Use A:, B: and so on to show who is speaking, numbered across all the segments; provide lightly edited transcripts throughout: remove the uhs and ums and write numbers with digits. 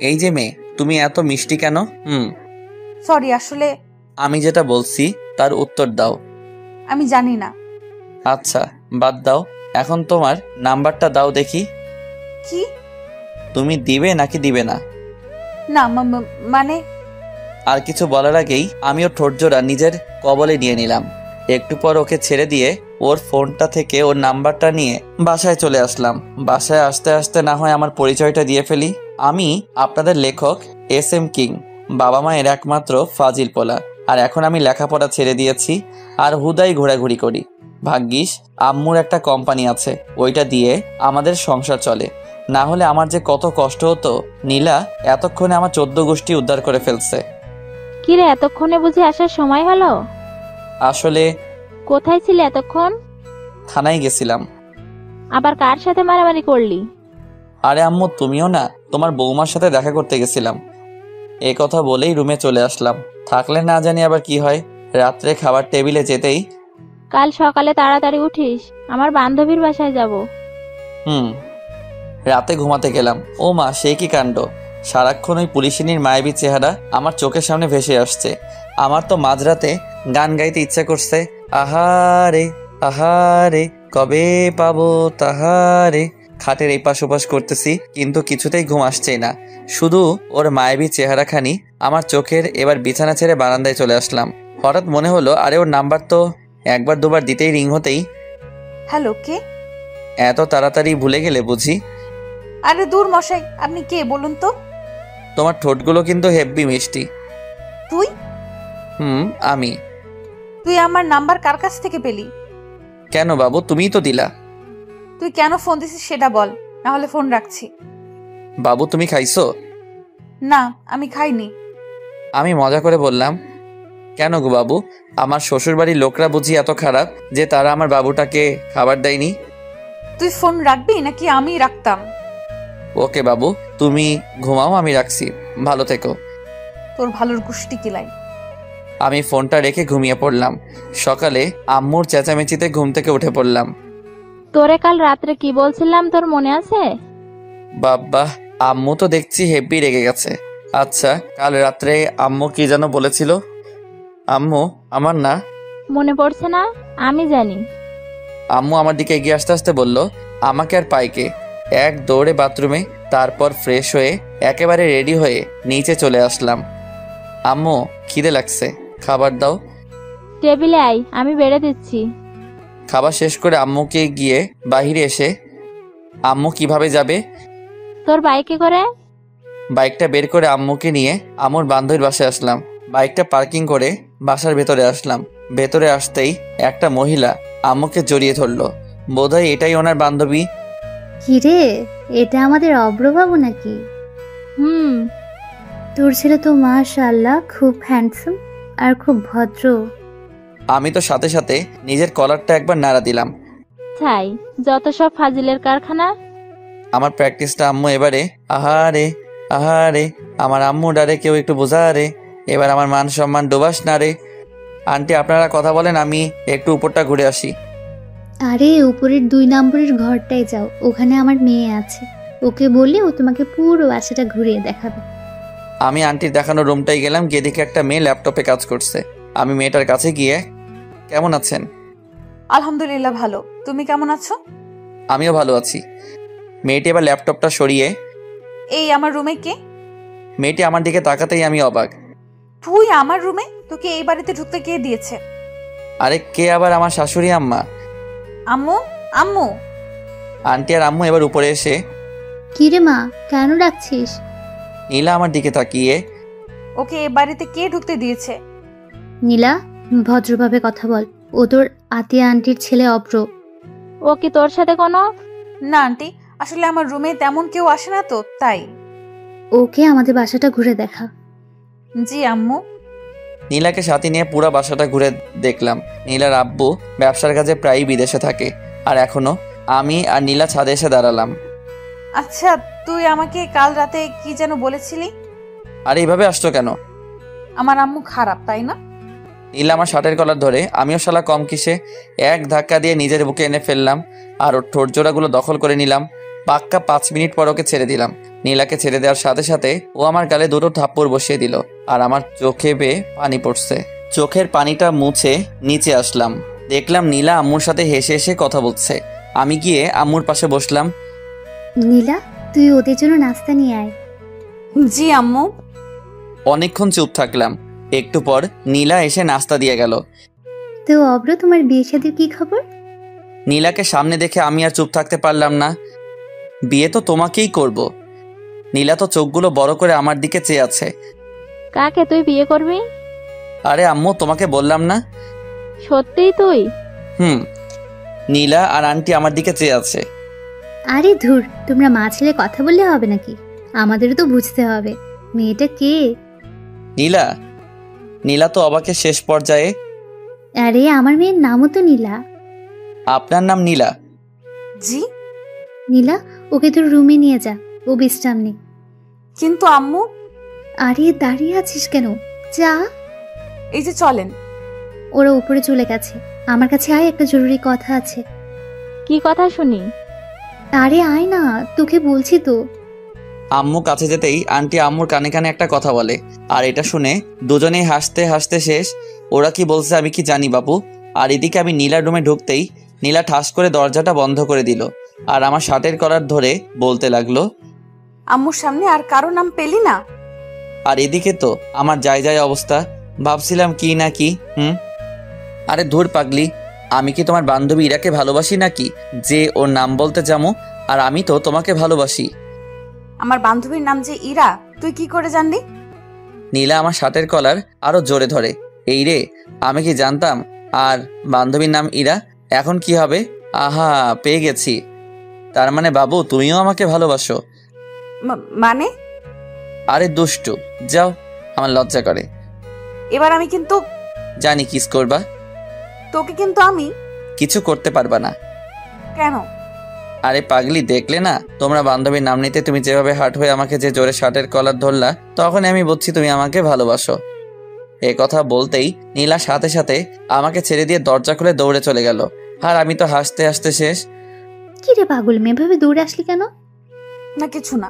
A: এই যে মেয়ে, তুমি এত মিষ্টি কেন?
B: সরি, আসলে
A: আমি যেটা বলছি তার উত্তর দাও।
B: আমি জানি না।
A: আচ্ছা বাদ দাও, এখন তোমার নাম্বারটা দাও দেখি।
B: কি?
A: তুমি দিবে নাকি দিবে না?
B: না মানে
A: আর কিছু বলার আগেই আমিও ঠোঁটজোড়া নিজের কবলে নিয়ে নিলাম। একটু পর ওকে ছেড়ে দিয়ে ওর ফোনটা থেকে ওর নাম্বারটা নিয়ে বাসায় চলে আসলাম। বাসায় আসতে আসতে না হয় আমার পরিচয়টা দিয়ে ফেলি। আমি আপনাদের লেখক SM কিং, বাবা মায়ের একমাত্র ফাজিল পোলা। আর এখন আমি লেখাপড়া ছেড়ে দিয়েছি আর হুদাই ঘোরাঘুরি করি। ভাগ্যিস আম্মুর একটা কোম্পানি আছে, ওইটা দিয়ে আমাদের সংসার চলে। না হলে আমার যে কত কষ্ট হতো। নীলা এতক্ষণে আমার 14 গোষ্ঠী উদ্ধার করে ফেলছে।
C: কিরে, এতক্ষণে বুঝি আসার সময় হলো?
A: আসলে
C: কোথায় ছিলে এতক্ষণ?
A: থানায় গেছিলাম।
C: আবার কার সাথে মারামারি করলি?
A: আরে আম্মু, তুমিও না, তোমার বৌমার সাথে দেখা করতে গেছিলাম। এই কথা বলেই রুমে চলে আসলাম। থাকলে না জানি আবার কি হয়। রাত্রে খাবার টেবিলে যেতেই
C: কাল সকালে তাড়াতাড়ি উঠিস, আমার বান্ধবীর বাসায় যাব।
A: রাতে ঘুমাতে গেলাম। ও মা, সে কি কাণ্ড! সারাক্ষণ ওই পুলিশিনীর মায়াবী চেহারা আমার চোখের সামনে ভেসে আসছে। আমার তো মাঝরাতে গান গাইতে ইচ্ছা করছে। আহারে আহারে কবে পাবো তাহারে। খাটের এই পাশ ওপাশ করতেছি, কিন্তু কিছুতেই ঘুম আসছেই না। শুধু ওর মায়াবী চেহারাখানি আমার চোখের। এবার বিছানা ছেড়ে বারান্দায় চলে আসলাম। হঠাৎ মনে হলো, আরে ওর নাম্বার তো একবার দুবার দিতেই রিং হতেই।
B: হ্যালো, কে?
A: এত তাড়াতাড়ি ভুলে গেলে বুঝি?
B: আরে দূর মশাই, আপনি কে বলুন তো?
A: তোমার ঠোঁটগুলো কিন্তু হেব্বি মিষ্টি।
B: তুই?
A: আমি।
B: তুই আমার নাম্বার কার কাছ থেকে পেলি?
A: কেন বাবু, তুমিই তো দিলা।
B: তুই কেন ফোন দিছিস সেটা বল, না হলে ফোন রাখছি।
A: বাবু তুমি খাইছো?
B: না, আমি খাইনি।
A: আমি মজা করে বললাম। কেন গো বাবু, আমার শ্বশুরবাড়ির লোকরা বুঝি এত খারাপ যে তারা আমার বাবুটাকে খাবার দেয়নি?
B: তুই ফোন রাখবি নাকি আমি রাখতাম?
A: ওকে বাবু, তুমি ঘুমাও, আমি রাখছি। ভালো থেকো।
B: তোর ভালোর গুষ্টি কিলাই।
A: আমি ফোনটা রেখে ঘুমিয়ে পড়লাম। সকালে আম্মুর চেঁচামেচিতে ঘুম থেকে উঠে পড়লাম।
C: তোরে কাল রাত্রে কি বলছিলাম, তোর মনে আছে?
A: বাবা, আম্মু তো দেখছি হেব্বি রেগে গেছে। আচ্ছা, কাল রাত্রে আম্মু কি যেন বলেছিল? আম্মু আমার না
C: মনে পড়ছে না? আমি জানি।
A: আম্মু আমার দিকে এগিয়ে আসতে আসতে বলল, আমাকে আর পাইকে। এক দৌড়ে বাথরুমে, তারপর ফ্রেশ হয়ে একেবারে রেডি হয়ে নিচে চলে আসলাম। আম্মু খিদে লাগছে, খাবার দাও।
C: টেবিলে আয়, আমি বেড়ে দিচ্ছি।
A: খাবার শেষ করে আম্মুকে গিয়ে বাহিরে এসে, আম্মু কিভাবে যাবে?
C: তোর বাইকে করে।
A: বাইকটা বের করে আম্মুকে নিয়ে আম্মুর বান্ধবীর বাসায় আসলাম। বাইকটা পার্কিং করে বাসার ভেতরে আসলাম। ভেতরে আসতেই একটা মহিলা আম্মুকে জড়িয়ে ধরলো। বোধহয় এটাই ওনার বান্ধবী।
D: কিরে, এটা আমাদের অব্রবাবু নাকি? তোর ছেলে তো মাশাআল্লাহ খুব হ্যান্ডসাম আর খুব ভদ্র।
A: আমি তো সাথে সাথে নিজের কলারটা একবার নাড়া দিলাম।
C: তাই যত সব ফাজিলের কারখানা।
A: আমার প্র্যাকটিসটা আম্মু এবারে। আহারে আহারে, আমার আম্মু ডারে কেউ একটু বোঝা রে। এবার আমার মান সম্মান ডোবাস না রে। আন্টি আপনারা কথা বলেন, আমি একটু উপরটা ঘুরে আসি।
D: আরে উপরের 2 নম্বরের ঘরটায় যাও, ওখানে আমার মেয়ে আছে, ওকে বললে ও তোমাকে পুরো বাসাটা ঘুরিয়ে দেখাবে।
A: আমি আন্টির দেখানো রুমটাই গেলাম। গিয়ে দেখি একটা মেয়ে ল্যাপটপে কাজ করছে। আমি মেয়েটার কাছে গিয়ে, কেমন আছেন?
B: আলহামদুলিল্লাহ ভালো, তুমি কেমন আছো?
A: আমিও ভালো আছি। মেয়েটি এবার ল্যাপটপটা সরিয়ে,
B: এই আমার রুমে কে?
A: মেয়েটি আমার দিকে তাকাতেই আমি অবাক।
B: তুই আমার রুমে? তোকে এই বাড়িতে ঢুকতে কে দিয়েছে?
A: আরে কে আবার? আমার শাশুড়ি আম্মা।
B: আম্মু? আম্মু?
A: আন্টি আর আম্মু এবার উপরে এসে,
D: কিরে মা, কেন ডাকছিস?
A: নীলা আমার দিকে তাকিয়ে,
B: ওকে এই বাড়িতে কে ঢুকতে দিয়েছে?
D: নীলা, ভদ্রভাবে কথা বল, ও তোর আতিয়া আন্টির ছেলে অব্র।
C: ও কি তোর সাথে কোনো?
B: না আন্টি, আসলে আমার রুমে তেমন কেউ আসে না তো, তাই।
D: ওকে আমাদের বাসাটা ঘুরে দেখা।
B: জি আম্মু।
A: নীলাকে সাথে নিয়ে পুরো বাসাটা ঘুরে দেখলাম। নীলার আব্বু ব্যবসার কাজে প্রায়ই বিদেশে থাকে। আর এখনো আমি আর নীলা ছাদে এসে দাঁড়ালাম।
B: আচ্ছা, তুই আমাকে কাল রাতে কি যেন বলেছিলি?
A: আর এইভাবে আসছো কেন?
B: আমার আম্মু খারাপ, তাই না?
A: নীলা আমার শার্টের কলার ধরে, আমিও শালা কম কিসে, এক ধাক্কা দিয়ে নিজের বুকে এনে ফেললাম আর ওর ঠোঁট জোড়াগুলো দখল করে নিলাম। পাক্কা 5 মিনিট পর ওকে ছেড়ে দিলাম। নীলাকে ছেড়ে দেওয়ার সাথে সাথে ও আমার গালে দুটো থাপ্পড় বসিয়ে দিল আর আমার চোখে বেয়ে পানি পড়ছে। চোখের পানিটা মুছে নিচে আসলাম, দেখলাম নীলা আম্মুর সাথে হেসে হেসে কথা বলছে। আমি গিয়ে আম্মুর পাশে বসলাম।
D: নীলা, তুই ওদের জন্য নাস্তা নিয়ে আয়।
B: জি আম্মু।
A: অনেকক্ষণ চুপ থাকলাম। একটু পর নীলা এসে নাস্তা দিয়ে গেল।
D: তো অব্র, তোমার বিয়ে শাদীর কি খবর?
A: নীলাকে সামনে দেখে আমি আর চুপ থাকতে পারলাম না। বিয়ে তো তোমাকেই করব। নীলা তো চোখগুলো বড় করে আমার দিকে চেয়ে আছে।
C: কাকে তুই বিয়ে করবি?
A: আরে আম্মু, তোমাকে বললাম না।
C: সত্যিই তুই?
A: নীলা আর আন্টি আমার দিকে চেয়ে আছে।
D: আরে ধুর, তোমরা মা ছেলে কথা বললে হবে নাকি? আমাদেরও তো বুঝতে হবে মেয়েটা কে।
A: নীলা? নীলা তো অবাকের শেষ পর্যায়ে।
D: আরে আমার মেয়ের নামও তো নীলা।
A: আপনার নাম নীলা?
B: জি।
D: নীলা, ওকে তোর রুমে নিয়ে যা, ও বিশ্রাম নে।
B: কিন্তু আম্মু।
D: আরে দাঁড়িয়ে আছিস কেন? যা।
B: এই যে চলেন।
D: ওরা উপরে চলে গেছে, আমার কাছে আয়, একটা জরুরি কথা আছে।
C: কি কথা শুনি?
D: আরে আয় না, তোকে বলছি তো।
A: আম্মু কাছে যেতেই আন্টি আম্মুর কানে কানে একটা কথা বলে, আর এটা শুনে দুজনেই হাসতে হাসতে শেষ। ওরা কি বলছে আমি কি জানি বাপু। আর এদিকে আমি নীলার রুমে ঢুকতেই নীলা ঠাস করে দরজাটা বন্ধ করে দিল আর আমার শার্টের কলার ধরে বলতে লাগলো,
B: আম্মুর সামনে আর কারো নাম পেলি না?
A: আর এদিকে তো আমার যায় যায় অবস্থা। ভাবছিলাম কি না কি। আরে ধুর পাগলি, আমি কি তোমার বান্ধবী ইরাকে ভালোবাসি নাকি যে ওর নাম বলতে যাবো? আর আমি তো তোমাকে ভালোবাসি।
B: আমার বান্ধবীর নাম যে ইরা, তুই কি করে জানলি?
A: নীলা আমার শার্টের কলার আরো জোরে ধরে। এই রে, আমি কি জানতাম? আর বান্ধবীর নাম ইরা, এখন কি হবে? আহা, পেয়ে গেছি। তার মানে বাবু তুমিও আমাকে ভালোবাসো?
B: মানে?
A: আরে দুষ্টু, যাও, আমার লজ্জা করে।
B: এবার আমি কিন্তু।
A: জানি কিস করবা।
B: তোকে কিন্তু আমি।
A: কিছু করতে পারবা না।
B: কেন?
A: আরে পাগলি, দেখলে না তোমরা বান্ধবীর নাম নিতে তুমি যেভাবে হার্ট হয়ে আমাকে যে জোরে শার্টের কলার ধরলা, তখন আমি বুঝছি তুমি আমাকে ভালোবাসো। এ কথা বলতেই নীলা সাথে সাথে আমাকে ছেড়ে দিয়ে দরজা খুলে দৌড়ে চলে গেল। আর আমি তো হাসতে হাসতে শেষ।
D: কি রে পাগল মেয়ে, এভাবে দৌড়ে আসলি কেন?
B: না কিছু না।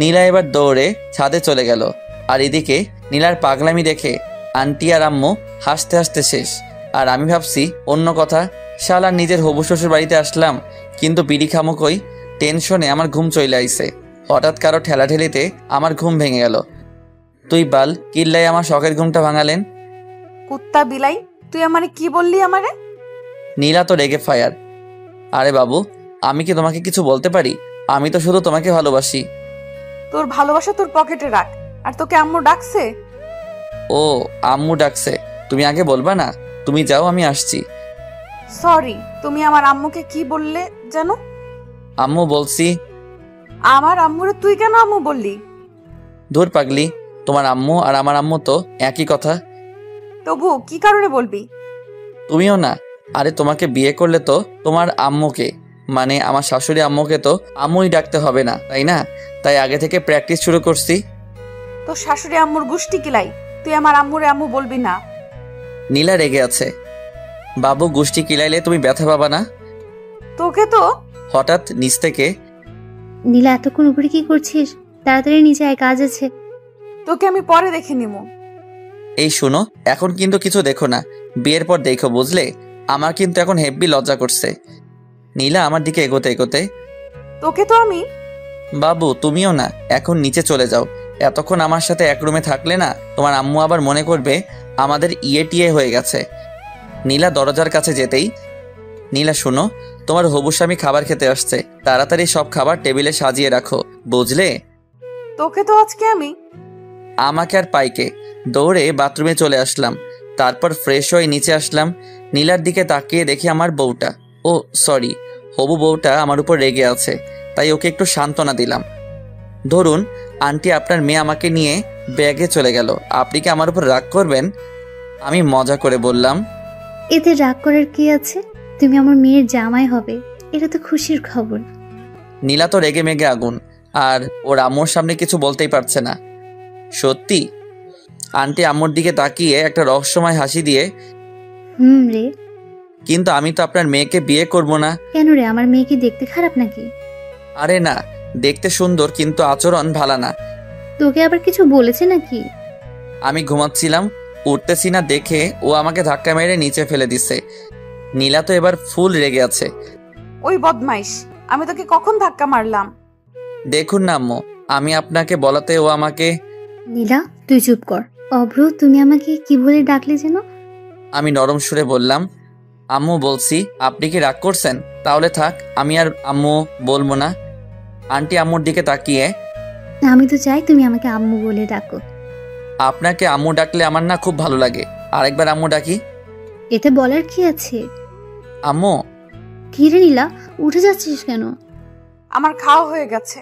A: নীলা এবার দৌড়ে ছাদে চলে গেল। আর এদিকে নীলার পাগলামি দেখে আন্টি আর আম্মু হাসতে হাসতে শেষ। আর আমি ভাবছি অন্য কথা, শালার নিজের হবু শ্বশুর বাড়িতে আসলাম, কিন্তু বিড়ি খামুকই টেনশনে আমার ঘুম চলে আইছে। হঠাৎ কারো ঠেলাঠেলিতে আমার ঘুম ভেঙে গেল। তুই বাল কিল্লাই আমার শখের ঘুমটা ভাঙালেন।
B: কুত্তা বিলাই, তুই আমারে কি বললি আমারে?
A: নীলা তো রেগে ফায়ার। আরে বাবু, আমি কি তোমাকে কিছু বলতে পারি? আমি তো শুধু তোমাকে ভালোবাসি।
B: তোর ভালোবাসা তোর পকেটে রাখ। আর তোকে আম্মু ডাকছে?
A: ও, আম্মু ডাকছে? তুমি আগে বলবা না? তুমি যাও, আমি আসছি।
B: সরি, তুমি আমার আম্মুকে কি বললে জানো?
A: আম্মু বলছি।
B: আমার আম্মুরে তুই কেন আম্মু বললি?
A: ধুর পাগলি, তোমার আম্মু আর আমার আম্মু তো একই কথা।
B: তবু কি কারণে বলবি?
A: তুমিও না। আরে তোমাকে বিয়ে করলে তো তোমার আম্মুকে, মানে আমার শাশুড়ি আম্মুকে তো আম্মুই ডাকতে হবে না, তাই না? তাই আগে থেকে প্র্যাকটিস শুরু করছি।
B: তোর শাশুড়ি আম্মুর গুষ্টি কিলাই, তুই আমার আম্মুরে আম্মু বলবি না।
A: নীলা রেগে আছে। বাবু গোষ্ঠী কিলাইলে তুমি ব্যথা পাবা না।
B: তোকে তো।
A: হঠাৎ নিচ থেকে,
D: নীলা এতক্ষণ উপরে কি করছিস? তাড়াতাড়ি নিচে আয়, কাজ আছে।
B: তোকে আমি পরে দেখে নিবো।
A: এই শোনো, এখন কিন্তু কিছু দেখো না, বিয়ের পর দেখো, বুঝলে? আমার কিন্তু এখন হেব্বি লজ্জা করছে। নীলা আমার দিকে এগোতে এগোতে,
B: তোকে তো আমি।
A: বাবু তুমিও না, এখন নিচে চলে যাও। এতক্ষণ আমার সাথে এক রুমে থাকলে না তোমার আম্মু আবার মনে করবে আমাদের টিয়ে হয়ে গেছে। নীলা দরজার কাছে যেতেই, নীলা শোনো, তোমার হবু স্বামী খাবার খেতে আসছে, তাড়াতাড়ি সব খাবার টেবিলে সাজিয়ে রাখো, বুঝলে?
B: তোকে তো আজকে আমি।
A: আমাকে আর পাইকে দৌড়ে বাথরুমে চলে আসলাম। তারপর ফ্রেশ হয়ে নিচে আসলাম। নীলার দিকে তাকিয়ে দেখি আমার বউটা, ও সরি, হবু বউটা আমার উপর রেগে আছে, তাই ওকে একটু সান্ত্বনা দিলাম। ধরুন আন্টি, আপনার মেয়ে আমাকে নিয়ে ব্যাগে চলে গেল, আপনি কি আমার উপর রাগ করবেন? আমি মজা করে বললাম,
D: এতে রাগ করার কি আছে? তুমি আমার মেয়ের জামাই হবে, এটা তো খুশির খবর।
A: নীলা তো রেগে মেগে আগুন, আর ওর আম্মুর সামনে কিছু বলতেই পারছে না। সত্যি? আন্টি আম্মুর দিকে তাকিয়ে একটা রহস্যময় হাসি দিয়ে,
D: রে।
A: কিন্তু আমি তো আপনার মেয়েকে বিয়ে করব না।
D: কেন রে, আমার মেয়ে কি দেখতে খারাপ নাকি?
A: আরে না, দেখতে সুন্দর কিন্তু আচরণ ভালো না।
D: তোকে আবার কিছু বলেছে নাকি?
A: আমি ঘুমাচ্ছিলাম, উঠতেছি না দেখে ও আমাকে ধাক্কা মেরে নিচে ফেলে দিছে। নীলা তো এবার ফুল রেগে আছে।
B: ওই বদমাইশ, আমি তোকে কখন ধাক্কা মারলাম?
A: দেখুন না আম্মু, আমি আপনাকে বলাতে ও আমাকে।
D: নীলা তুই চুপ কর। অভ্র তুমি আমাকে কি বলে ডাকলে যেন?
A: আমি নরম সুরে বললাম, আম্মু বলছি। আপনি কি রাগ করছেন? তাহলে থাক, আমি আর আম্মু বলবো না। আন্টি আম্মুর দিকে তাকিয়ে,
D: আমি তো চাই তুমি আমাকে আম্মু বলে ডাকো।
A: আপনাকে আম্মু ডাকলে আমার না খুব ভালো লাগে। আরেকবার আম্মু ডাকি।
D: এতে বলার কি আছে?
A: আম্মু।
D: কি রে নীলা, উঠে যাচ্ছিস কেন?
B: আমার খাওয়া হয়ে গেছে।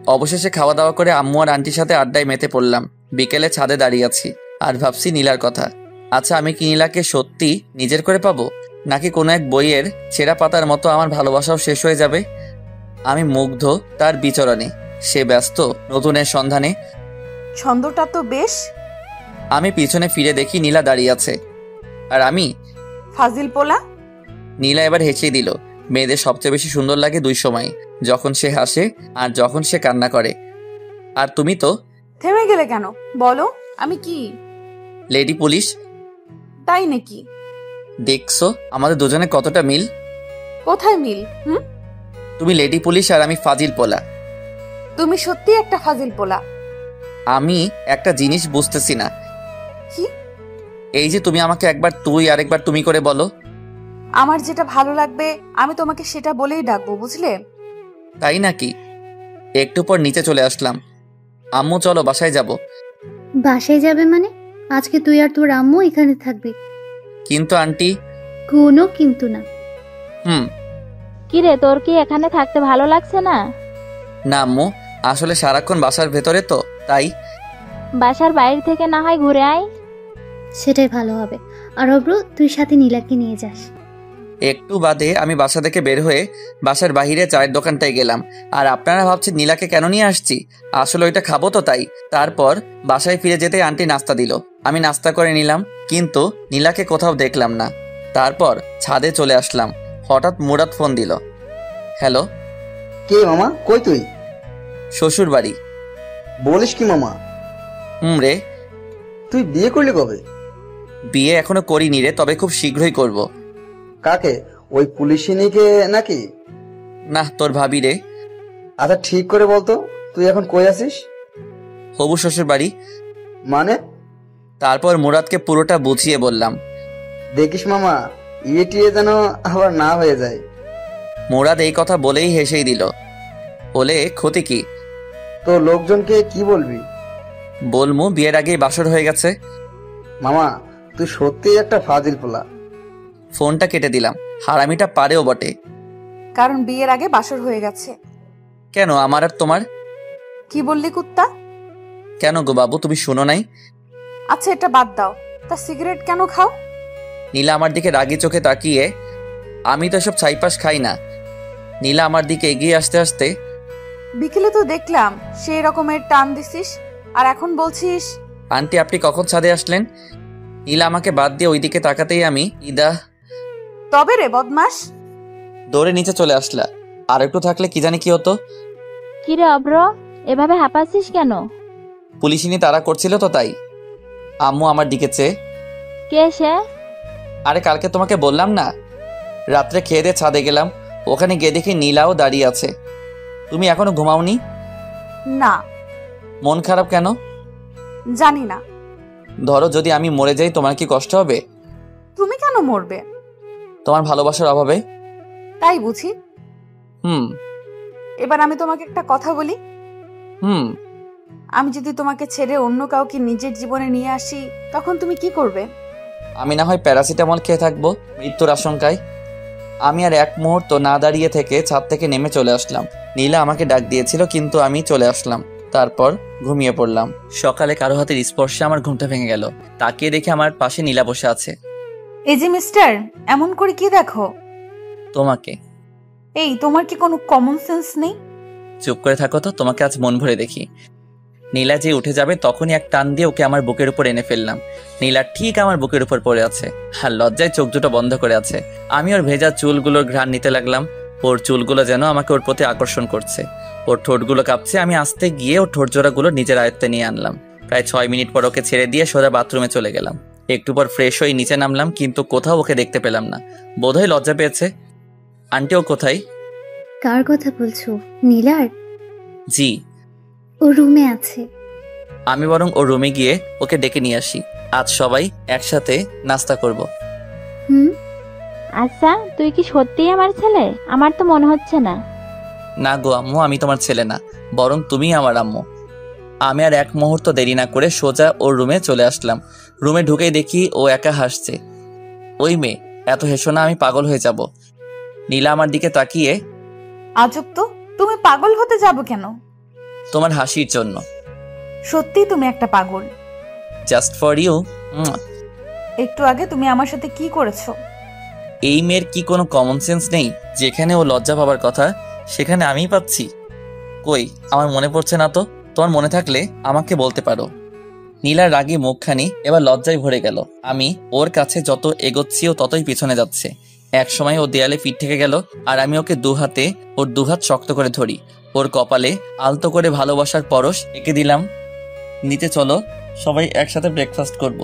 A: অবশেষে খাওয়া দাওয়া করে আম্মু আর আন্টির সাথে আড্ডায় মেতে পড়লাম। বিকেলে ছাদে দাঁড়িয়ে আছি আর ভাবছি নীলার কথা। আচ্ছা, আমি কি নীলাকে সত্যি নিজের করে পাবো, নাকি কোনো এক বইয়ের ছেঁড়া পাতার মতো আমার ভালোবাসাও শেষ হয়ে যাবে? আমি মুগ্ধ তার বিচরণে, সে ব্যস্ত নতুনের সন্ধানে।
B: ছন্দটা তো বেশ।
A: আমি পিছনে ফিরে দেখি নীলা দাঁড়িয়ে আছে, আর আমি।
B: ফাজিল পোলা।
A: নীলা এবার হেসে দিল। মেয়েদের সবচেয়ে বেশি সুন্দর লাগে দুই সময়, যখন সে হাসে আর যখন সে কান্না করে। আর তুমি তো
B: থেমে গেলে কেন? বলো, আমি কি?
A: Lady police.
B: তাই নাকি?
A: দেখছো আমাদের দুজনে কতটা মিল?
B: কোথায় মিল?
A: তুমি লেডি পুলিশ আর আমি ফাজিল পোলা।
B: তুমি সত্যি একটা ফাজিল পোলা।
A: আমি একটা জিনিস বুঝতেছি না।
B: কি?
A: এই যে তুমি আমাকে একবার তুই আর একবার তুমি করে বলো।
B: আমার যেটা ভালো লাগবে আমি তোমাকে সেটা বলেই ডাকবো, বুঝলে?
A: তাই নাকি? একটু পর নিচে চলে আসলাম। আম্মু চলো বাসায় যাব।
D: বাসায় যাবে মানে? আজকে তুই আর তোর আম্মু এখানে থাকবি।
A: কিন্তু আন্টি।
D: কোনো কিন্তু না।
C: কিরে, তোর কি এখানে থাকতে ভালো লাগছে না?
A: না আম্মু, আসলে সারাক্ষণ বাসার ভেতরে তো, তাই।
C: বাসার বাইরে থেকে না হয় ঘুরে আয়।
D: সেটাই ভালো হবে। আর অভ্র তুই সাথে নীলাকে নিয়ে যাস।
A: একটু বাদে আমি বাসা থেকে বের হয়ে বাসার বাহিরে চায়ের দোকানটায় গেলাম। আর আপনারা ভাবছেন নীলাকে কেন নিয়ে আসছি? আসলে ওইটা খাবো তো তাই। তারপর বাসায় ফিরে যেতে আন্টি নাস্তা দিল, আমি নাস্তা করে নিলাম, কিন্তু নীলাকে কোথাও দেখলাম না। তারপর ছাদে চলে আসলাম, হঠাৎ মুরাদ ফোন দিল। হ্যালো।
E: কে মামা, কই তুই?
A: শ্বশুর বাড়ি।
E: বলিস কি মামা?
A: রে।
E: তুই বিয়ে করলি কবে?
A: বিয়ে এখনো করিনি রে, তবে খুব শীঘ্রই করব।
E: কাকে? ওই পুলিশিনীকে নাকি?
A: না, তোর ভাবি রে।
E: আচ্ছা ঠিক করে বলতো, তুই এখন কই আছিস?
A: হবু শ্বশুর বাড়ি।
E: মানে?
A: তারপর মুরাদকে পুরোটা বুঝিয়ে বললাম।
E: দেখিস মামা, ইয়ে টিয়ে যেন আবার না হয়ে যায়।
A: মুরাদ এই কথা বলেই হেসেই দিল। বলে ক্ষতি কি?
E: তো লোকজনকে কি বলবি?
A: বলমু বিয়ের আগেই বাসর হয়ে গেছে।
E: মামা তুই সত্যিই একটা ফাজিল পোলা।
A: ফোনটা কেটে দিলাম। হারামিটা পারেও বটে।
B: কারণ বিয়ের আগে বাসর হয়ে গেছে।
A: কেন, আমার আর তোমার?
B: কি বললি কুত্তা?
A: কেন গো বাবু, তুমি শুনো নাই?
B: আচ্ছা এটা বাদ দাও, তা সিগারেট কেন খাও?
A: নীলা আমার দিকে রাগি চোখে তাকিয়ে, আমি তো এসব ছাইপাস খাই না। নীলা আমার দিকে এগিয়ে আসতে আসতে,
B: বিকেলে তো দেখলাম সেই রকমের টান দিছিস, আর এখন বলছিস।
A: আন্টি আপনি কখন ছাদে আসলেন? নীলা আমাকে বাদ দিয়ে ওইদিকে তাকাতেই আমি ইদা।
B: তবে রে বদমাস।
A: দৌড়ে নিচে চলে আসলা। আর একটু থাকলে কি জানি কি হতো।
C: কিরে অব্র, এভাবে হাঁপাচ্ছিস কেন?
A: পুলিশিনি তারা করছিল তো তাই। আম্মু আমার দিকে চেয়ে,
C: কে সে?
A: আরে কালকে তোমাকে বললাম না, রাত্রে খেয়ে দিয়ে ছাদে গেলাম, ওখানে গিয়ে দেখি নীলাও দাঁড়িয়ে আছে। তুমি এখনো ঘুমাওনি?
B: না।
A: মন খারাপ কেন?
B: জানি না।
A: ধরো যদি আমি মরে যাই, তোমার কি কষ্ট হবে?
B: তুমি কেন মরবে?
A: তোমার ভালোবাসার অভাবে।
B: তাই বুঝি।
A: হুম।
B: এবার আমি তোমাকে একটা কথা বলি।
A: হুম।
B: আমি যদি তোমাকে ছেড়ে অন্য কাউকে নিজের জীবনে নিয়ে আসি, তখন তুমি কি করবে?
A: আমি না হয় প্যারাসিটামল খেয়ে থাকবো মৃত্যুর আশঙ্কায়। আমি আর এক মুহূর্ত না দাঁড়িয়ে থেকে ছাদ থেকে নেমে চলে আসলাম। নীলা আমাকে ডাক দিয়েছিল, কিন্তু আমি চলে আসলাম। তারপর ঘুমিয়ে পড়লাম। সকালে কারো হাতের স্পর্শে আমার ঘুমটা ভেঙে গেল। তাকিয়ে দেখে আমার পাশে নীলা বসে আছে।
B: এই যে মিস্টার, এমন করে কি দেখো?
A: তোমাকে।
B: এই তোমার কি কোনো কমন সেন্স নেই?
A: চুপ করে থাকো তো, তোমাকে আজ মন ভরে দেখি। নীলা যে উঠে যাবে তখনই এক টান দিয়ে ওকে আমার বুকের উপর এনে ফেললাম। নীলা ঠিক আমার বুকের উপর পড়ে আছে, আর লজ্জায় চোখ দুটো বন্ধ করে আছে। আমি ওর ভেজা চুলগুলোর ঘ্রাণ নিতে লাগলাম। ওর চুলগুলো যেন আমাকে ওর প্রতি আকর্ষণ করছে। ওর ঠোঁটগুলো কাঁপছে। আমি আস্তে গিয়ে ওর ঠোঁট জোড়াগুলো নিজের আয়ত্তে নিয়ে আনলাম। প্রায় 6 মিনিট পর ওকে ছেড়ে দিয়ে সোজা বাথরুমে চলে গেলাম। একটু পর ফ্রেশ হয়ে নিচে নামলাম, কিন্তু কোথাও ওকে দেখতে পেলাম না। বোধহয় লজ্জা পেয়েছে। আন্টি, ও কোথায়?
D: কার কথা বলছো? নীলার?
A: জি।
D: ও রুমে আছে।
A: আমি বরং ওর রুমে গিয়ে ওকে ডেকে নিয়ে আসি। আজ সবাই একসাথে নাস্তা করব।
D: হুম।
C: আচ্ছা, তুই কি সত্যিই আমার ছেলে? আমার তো মনে হচ্ছে না।
A: না গো আম্মু, আমি তোমার ছেলে না, বরং তুমি আমার আম্মু। আমি আর এক মুহূর্ত দেরি না করে সোজা ওর রুমে চলে আসলাম। রুমে ঢুকেই দেখি ও একা হাসছে। ওই মেয়ে, এত হেসো না, আমি পাগল হয়ে যাব। নীলা আমার দিকে তাকিয়ে,
B: আজব তো, তুমি পাগল হতে যাবো কেন?
A: তোমার হাসির জন্য।
B: সত্যি তুমি একটা পাগল।
A: Just for you.
B: একটু আগে তুমি আমার সাথে কি করেছো?
A: এই মেয়ের কি কোনো কমন সেন্স নেই? যেখানে ও লজ্জা পাবার কথা সেখানে আমিই পাচ্ছি। কই, আমার মনে পড়ছে না তো। তোমার মনে থাকলে আমাকে বলতে পারো। নীলার রাগী মুখখানি এবার লজ্জায় ভরে গেল। আমি ওর কাছে যত এগোচ্ছি ও ততই পিছনে যাচ্ছে। এক সময় ও দেয়ালে পিঠ থেকে গেল, আর আমি ওকে ওর দুহাত শক্ত করে ধরি। ওর কপালে আলতো করে ভালোবাসার পরশ এঁকে দিলাম। নিচে চলো, সবাই একসাথে ব্রেকফাস্ট করব।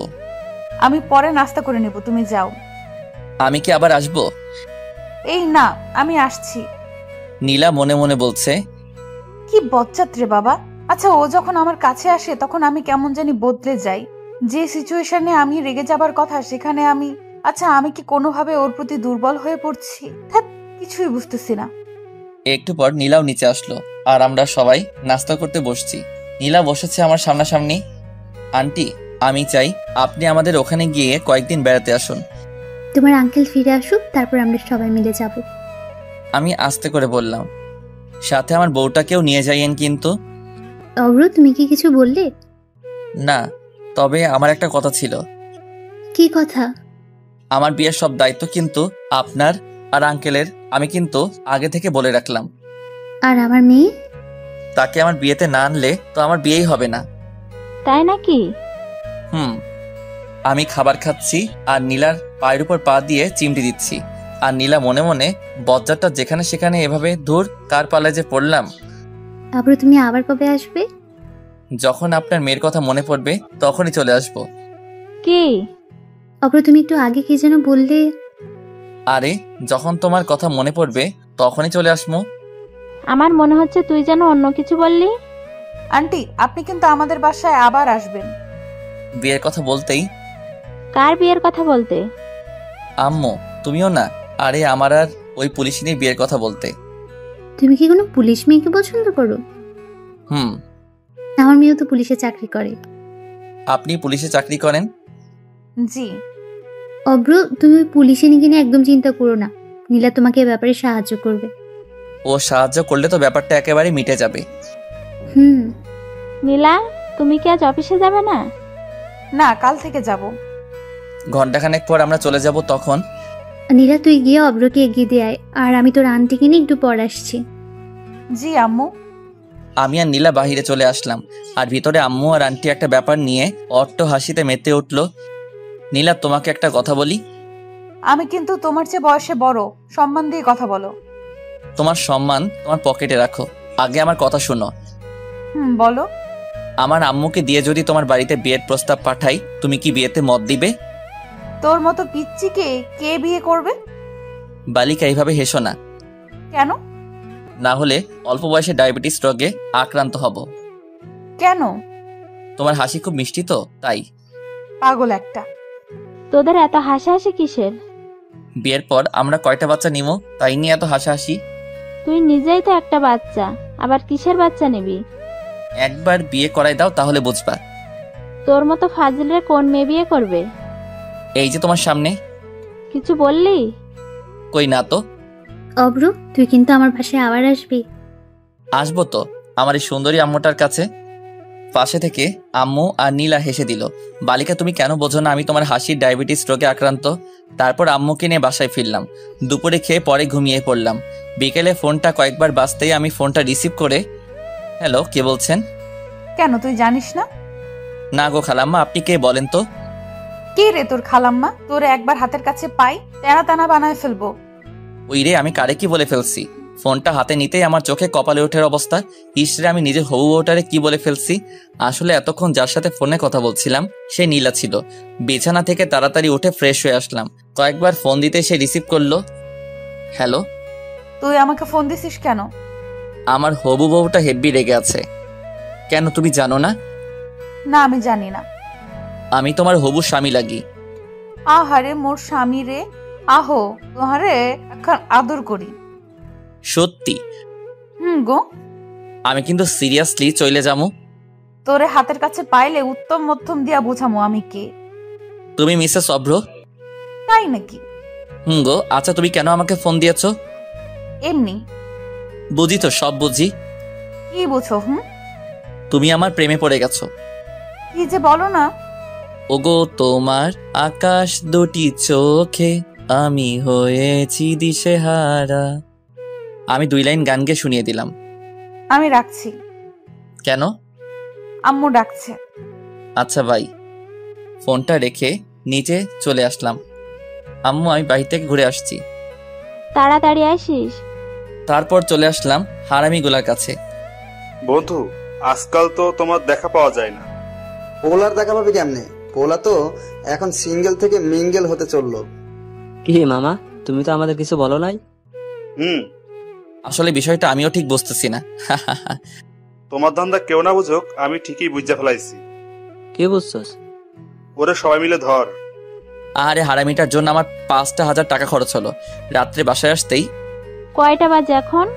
B: আমি পরে নাস্তা করে নেব, তুমি যাও।
A: আমি কি আবার আসবো?
B: এই না, আমি আসছি।
A: নীলা মনে মনে বলছে,
B: কি বজ্জাত রে বাবা। আচ্ছা, ও যখন আমার কাছে আসে তখন আমি কেমন জানি বদলে যাই। যে সিচুয়েশনে আমি রেগে যাবার কথা সেখানে আমি কি কোনোভাবে ওর প্রতি দুর্বল হয়ে পড়ছি? ধ্যাৎ, কিছুই বুঝতেছি না।
A: একটু পর নীলাও নিচে আসলো, আর আমরা সবাই নাস্তা করতে বসছি। নীলা বসেছে আমার সামনাসামনি। আন্টি, আমি চাই আপনি আমাদের ওখানে গিয়ে কয়েকদিন বেড়াতে আসুন।
D: তোমার আঙ্কেল ফিরে আসুক, তারপর আমরা সবাই মিলে যাব।
A: আমি আস্তে করে বললাম, সাথে আমার বউটাকেও নিয়ে যাইয়েন কিন্তু।
D: অব্র, তুমি কি কিছু বললে?
A: না, তবে আমার একটা কথা ছিল।
D: কি কথা?
A: আমার বিয়ের সব দায়িত্ব কিন্তু আপনার আর আঙ্কেলের। আমি কিন্তু আগে থেকে বলে রাখলাম।
D: আর আমার মেয়ে?
A: তাকে আমার বিয়েতে না আনলে তো আমার বিয়েই হবে না।
C: তাই নাকি?
A: আমি খাবার খাচ্ছি আর নীলার পায়ের উপর পা দিয়ে চিমটি দিচ্ছি। আর নীলা মনে মনে, বজ্জারটা যেখানে সেখানে এভাবে দূর কার পালে যে পড়লাম।
D: অব্র, তুমি আবার কবে আসবে?
A: যখন আপনার মেয়ের কথা মনে পড়বে তখনই চলে আসবো।
C: কি?
D: অব্র, তুমি একটু আগে কি যেন বললে?
A: আরে, যখন তোমার কথা মনে পড়বে তখনই চলে আসবো।
C: আমার মনে হচ্ছে তুই যেন অন্য কিছু বললি।
B: আন্টি, আপনি কিন্তু আমাদের বাসায় আবার আসবেন।
A: বিয়ের কথা বলতেই,
C: কার বিয়ের কথা বলতে?
A: আম্মু তুমিও না। আরে, আমার আর ওই পুলিশিনীর বিয়ের কথা বলতে।
D: তুমি কি কোনো পুলিশ মেয়েকে পছন্দ করো?
A: হুম।
D: আমার মেয়েও তো পুলিশে চাকরি করে।
A: আপনি পুলিশে চাকরি করেন?
B: জি।
D: অব্র, তুমি ওই পুলিশে নিয়ে একদম চিন্তা করো না। নীলা তোমাকে এ ব্যাপারে সাহায্য করবে।
A: ও সাহায্য করলে তো ব্যাপারটা একেবারে মিটে যাবে।
D: হুম।
C: নীলা, তুমি কি আজ অফিসে যাবে না?
B: না, কাল থেকে যাব।
A: ঘন্টাখানেক পর আমরা চলে যাব। তখন
D: নীলা, তুই গিয়ে অব্রকে এগিয়ে দিয়ে আয়, আর আমি তোর আন্টিকে নিয়ে একটু পর আসছি।
B: জি আম্মু।
A: আমি আর নীলা বাহিরে চলে আসলাম, আর ভিতরে আম্মু আর আন্টি একটা ব্যাপার নিয়ে অট্ট হাসিতে মেতে উঠল। নীলা, তোমাকে একটা কথা বলি।
B: আমি কিন্তু তোমার চেয়ে বয়সে বড়, সম্মান দিয়ে কথা বলো।
A: তোমার সম্মান তোমার পকেটে রাখো, আগে আমার কথা শোনো।
B: বলো।
A: আমার আম্মুকে দিয়ে যদি তোমার বাড়িতে বিয়ের প্রস্তাব পাঠাই, তুমি কি বিয়েতে মত দিবে?
B: তোর মতো পিচ্চিকে কে বিয়ে করবে?
A: বালিকা, এইভাবে হেসো না।
B: কেন?
A: না হলে অল্প বয়সে ডায়াবেটিস রোগে আক্রান্ত হব।
B: কেন?
A: তোমার হাসি খুব মিষ্টি তো, তাই।
B: পাগল একটা।
C: তোদের এত হাসাহাসি কিসের?
A: বিয়ের পর আমরা কয়টা বাচ্চা নিব, তাই নিয়ে এত হাসাহাসি।
C: তুই নিজেই তো একটা বাচ্চা, আবার কিসের বাচ্চা নিবি?
A: একবার বিয়ে করাই দাও, তাহলে বুঝবা।
C: তোর মতো ফাজিলরে কোন মেয়ে বিয়ে করবে?
A: এই যে তোমার সামনে।
C: কিছু বললি?
A: কই না তো।
D: অব্র, তুই কিন্তু আমার বাসায় আবার আসবি।
A: আসবো তো, আমার এই সুন্দরী আম্মুটার কাছে। পাশে থেকে আম্মু আর নীলা হেসে দিল। বালিকা, তুমি কেন বোঝো না আমি তোমার হাসির ডায়াবেটিস রোগে আক্রান্ত। তারপর আম্মুকে নিয়ে বাসায় ফিরলাম। দুপুরে খেয়ে পরে ঘুমিয়ে পড়লাম। বিকেলে ফোনটা কয়েকবার বাজতেই আমি ফোনটা রিসিভ করে, হ্যালো, কে বলছেন?
B: কেন, তুই জানিস না?
A: না গো খালাম্মা, আপনি কে বলেন তো?
B: কে রে তোর খালাম্মা? তোরে একবার হাতের কাছে পাই, তেনা তেনা বানায় ফেলবো।
A: ওই রে, আমি কারে কি বলে ফেলছি? ফোনটা হাতে নিতেই আমার চোখে কপালে ওঠার অবস্থা। ইসরে, আমি নিজের হবু বউটারে কি বলে ফেলছি। আসলে এতক্ষণ যার সাথে ফোনে কথা বলছিলাম সে নীলা ছিল। বিছানা থেকে তাড়াতাড়ি উঠে ফ্রেশ হয়ে আসলাম। কয়েকবার ফোন দিতে সে রিসিভ করলো। হ্যালো।
B: তুই আমাকে ফোন দিছিস কেন?
A: আমার হবু বউটা হেব্বি রেগে আছে। কেন, তুমি জানো না?
B: না, আমি জানি না।
A: আমি তোমার হবু স্বামী লাগি।
B: আহারে মোর স্বামী রে, আহো তোহারে এখন আদর করি।
A: সত্যি?
B: গো,
A: আমি কিন্তু সিরিয়াসলি চলে যাবো।
B: তোরে হাতের কাছে পাইলে উত্তম মধ্যম দিয়া বুঝামো আমি কে।
A: তুমি মিসেস অভ্র?
B: তাই নাকি?
A: গো, আচ্ছা তুমি কেন আমাকে ফোন দিয়েছো?
B: এমনি।
A: বুঝি তো, সব বুঝি।
B: কি বুঝো?
A: তুমি আমার প্রেমে পড়ে গেছো।
B: কি যে বলো না।
A: ওগো, তোমার আকাশ দুটি চোখে আমি হয়েছি দিশেহারা। আমি 2 লাইন গান গেয়ে শুনিয়ে দিলাম।
B: আমি রাখছি।
A: কেন?
B: আম্মু ডাকছে।
A: আচ্ছা ভাই। ফোনটা রেখে নিচে চলে আসলাম। আম্মু, আমি বাড়ি থেকে ঘুরে আসছি।
C: তাড়াতাড়ি আসিস।
A: তারপর চলে আসলাম হারামিগুলার কাছে।
F: বন্ধু, আজকাল তো তোমার দেখা পাওয়া যায় না।
E: পোলার দেখা পাবে কেমনে? পোলা তো এখন সিঙ্গেল থেকে মিঙ্গেল হতে চললো।
G: কি মামা, তুমি তো আমাদের কিছু বলো নাই।
A: আসলে বিষয়টা আমিও ঠিক বুঝতেছি না।
F: তোমার ধান্দা কেউ না বুঝুক, আমি ঠিকই বুঝে ফেলাইছি।
G: কি বুঝছস?
F: ওরে সবাই মিলে ধর।
A: আরে হারামিটার জন্য আমার 5,000 টাকা খরচ হলো। রাত্রে বাসায় আসতেই
C: কয়টা বাজে এখন?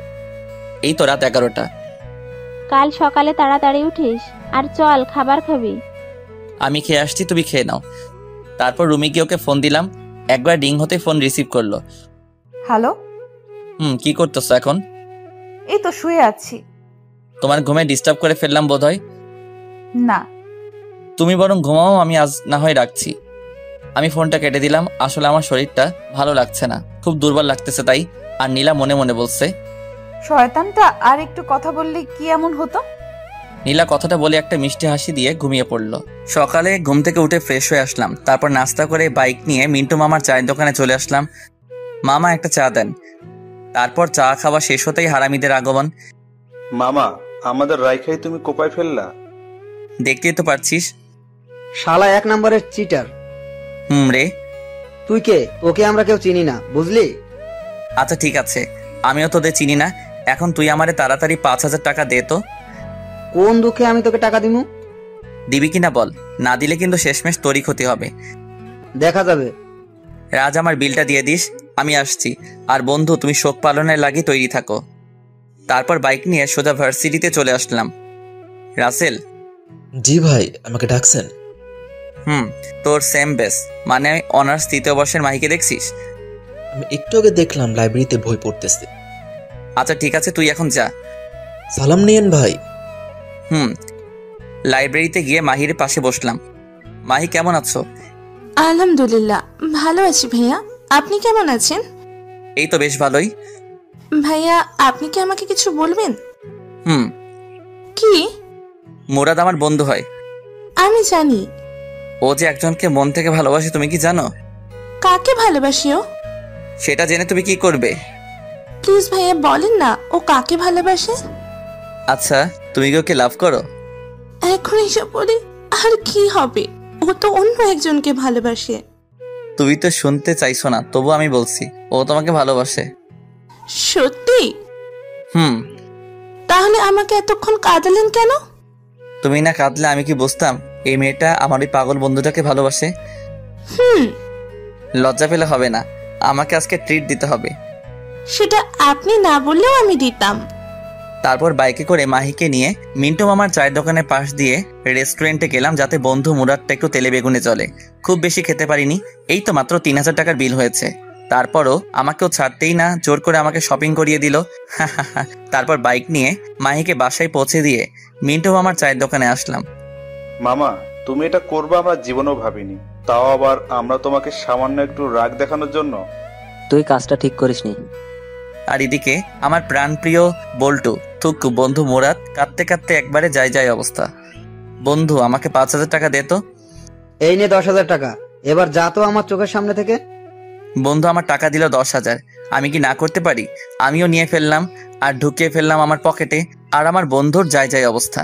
A: এই তো রাত 11টা।
C: কাল সকালে তাড়াতাড়ি উঠিস আর চল খাবার খাবি।
A: আমি খেয়ে আসছি, তুমি খেয়ে নাও। তারপর রুমে গিয়ে ওকে ফোন দিলাম। একবার রিং হতে ফোন রিসিভ করলো।
B: হ্যালো।
A: কি করতেছো এখন?
B: এই তো শুয়ে আছি।
A: তোমার ঘুমে ডিস্টার্ব করে ফেললাম বোধহয়।
B: না।
A: তুমি বরং ঘুমাও, আমি আজ না হয় রাখছি। আমি ফোনটা কেটে দিলাম। আসলে আমার শরীরটা ভালো লাগছে না, খুব দুর্বল লাগতেছে তাই। আর নীলা মনে মনে বলছে,
B: শয়তানটা আর একটু কথা বললে কি এমন হতো।
A: নীলা কথাটা বলে একটা মিষ্টি হাসি দিয়ে ঘুমিয়ে পড়লো। সকালে ঘুম থেকে উঠে ফ্রেশ হয়ে আসলাম। তারপর নাস্তা করে বাইক নিয়ে মিন্টু মামার চায়ের দোকানে চলে আসলাম। মামা একটা চা দেন। তারপর চা খাওয়া শেষ হতেই হারামিদের আগমন।
F: মামা, আমাদের রাইখাই তুমি কোপায় ফেললা।
A: দেখতেই তো পারছিস।
E: শালা 1 নম্বরের চিটার।
A: রে।
E: তুই কে? তোকে আমরা কেউ চিনি না, বুঝলি?
A: আচ্ছা ঠিক আছে, আমিও তোদের চিনি না। এখন তুই আমারে তাড়াতাড়ি 5,000 টাকা দে তো।
E: কোন দুঃখে আমি তোকে টাকা দিমু?
A: দিবি কিনা বল, না দিলে কিন্তু শেষমেশ তোরই ক্ষতি হবে।
E: দেখা যাবে।
A: রাজ, আমার বিলটা দিয়ে দিস, আমি আসছি। আর বন্ধু, তুমি শোক পালনের লাগি তৈরি থাকো। তারপর বাইক নিয়ে সোজা ভার্সিটিতে চলে আসলাম। রাসেল।
H: জি ভাই, আমাকে ডাকছেন?
A: তোর সেম বেস, মানে অনার্স 3য় বর্ষের মাহিকে দেখছিস?
H: আমি একটু আগে দেখলাম লাইব্রেরিতে বই পড়তেছে।
A: আচ্ছা ঠিক আছে, তুই এখন যা।
H: সালাম নিয়েন ভাই।
A: লাইব্রেরিতে গিয়ে মাহির পাশে বসলাম। মাহি, কেমন আছো?
I: আলহামদুলিল্লাহ ভালো আছি ভাইয়া, আপনি কেমন আছেন?
A: এই তো বেশ ভালোই।
I: ভাইয়া, আপনি কি আমাকে কিছু বলবেন?
A: কি? মুরাদ আমার বন্ধু হয়।
I: আমি জানি।
A: ও যে একজনকে মন থেকে ভালোবাসে, তুমি কি জানো?
I: কাকে ভালোবাসিও?
A: সেটা জেনে তুমি কি করবে?
I: প্লিজ ভাইয়া বলেন না, ও কাকে ভালোবাসে?
A: আচ্ছা, তুমি কি ওকে লাভ করো?
I: এখন এসব বলে আর কি হবে, ও তো অন্য একজনকে ভালোবাসে।
A: তুমি তো শুনতে চাইছো না, তবু আমি বলছি, ও তোমাকে ভালোবাসে।
I: সত্যি? তাহলে আমাকে এতক্ষণ কাঁদালেন কেন?
A: তুমি না কাঁদলে আমি কি বুঝতাম এই মেয়েটা আমার ওই পাগল বন্ধুটাকে ভালোবাসে? লজ্জা পেলে হবে না, আমাকে আজকে ট্রিট দিতে হবে।
I: সেটা আপনি না বললেও আমি দিতাম।
A: তারপর বাইকে করে মাহিকে নিয়ে মিন্টু মামার চায়ের দোকানের পাশ দিয়ে রেস্টুরেন্টে গেলাম, যাতে বন্ধু মুরাদটা একটু তেলে বেগুনে চলে। খুব বেশি খেতে পারিনি, এই তো মাত্র 3,000 টাকার বিল হয়েছে। তারপরও আমাকেও ছাড়তেই না, জোর করে আমাকে শপিং করিয়ে দিল। তারপর বাইক নিয়ে মাহিকে বাসায় পৌঁছে দিয়ে মিন্টু মামার চায়ের দোকানে আসলাম।
F: মামা, তুমি এটা করবে আমরা জীবনেও ভাবিনি, তাও আবার আমরা তোমাকে সামান্য একটু রাগ দেখানোর জন্য।
G: তুই কাজটা ঠিক করিসনি।
A: আর এদিকে আমার প্রাণপ্রিয় বল্টু থুকু বন্ধু মুরাদ কাঁদতে কাঁদতে একবারে যায় অবস্থা। বন্ধু, আমাকে 5,000 টাকা দে তো।
E: এই নে 10,000 টাকা, এবার যা তো আমার চোখের সামনে থেকে।
A: বন্ধু আমার টাকা দিল 10,000, আমি কি না করতে পারি? আমিও নিয়ে ফেললাম আর ঢুকিয়ে ফেললাম আমার পকেটে। আর আমার বন্ধুর যায় অবস্থা।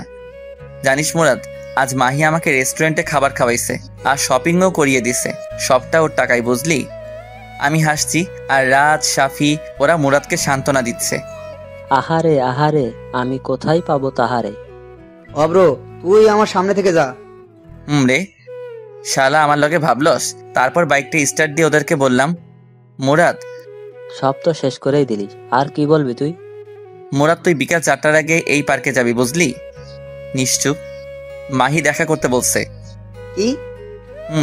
A: জানিস মুরাদ, আজ মাহি আমাকে রেস্টুরেন্টে খাবার খাওয়াইছে আর শপিংও করিয়ে দিছে। সবটা ওর টাকায়, বুঝলি? আমি হাসছি আর রাজ, সাফি ওরা মুরাদকে সান্ত্বনা দিচ্ছে।
G: আহারে আহারে, আমি কোথায় পাবো তাহারে।
E: অব্র, তুই আমার সামনে থেকে যা।
A: রে শালা, আমার লগে ভাবলস? তারপর বাইকটা স্টার্ট দিয়ে ওদেরকে বললাম, মুরাদ
G: সব তো শেষ করেই দিলি, আর কি বলবি তুই?
A: মুরাদ, তুই বিকাল 4টার আগে এই পার্কে যাবি, বুঝলি? নিশ্চুপ, মাহি দেখা করতে বলছে।
E: কি?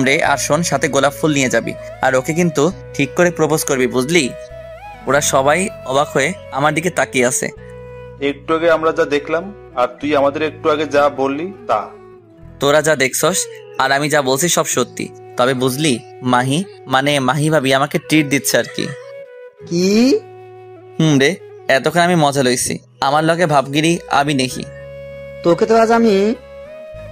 A: রে, আর শোন, সাথে গোলাপ ফুল নিয়ে যাবি আর ওকে কিন্তু ঠিক করে প্রপোজ করবি, বুঝলি? ওরা সবাই অবাক হয়ে আমার দিকে তাকিয়ে আছে।
F: একটু আগে আমরা যা দেখলাম আর তুই আমাদের একটু আগে যা বললি তা।
A: তোরা যা দেখছস আর আমি যা বলছি সব সত্যি। তবে বুঝলি, মাহি মাহি ভাবি আমাকে ট্রিট দিচ্ছে আর কি।
E: কি?
A: রে, এতক্ষণ আমি মজা লইছি। আমার লগে ভাবগিরি আমি নেহি।
E: তোকে তো আজ আমি।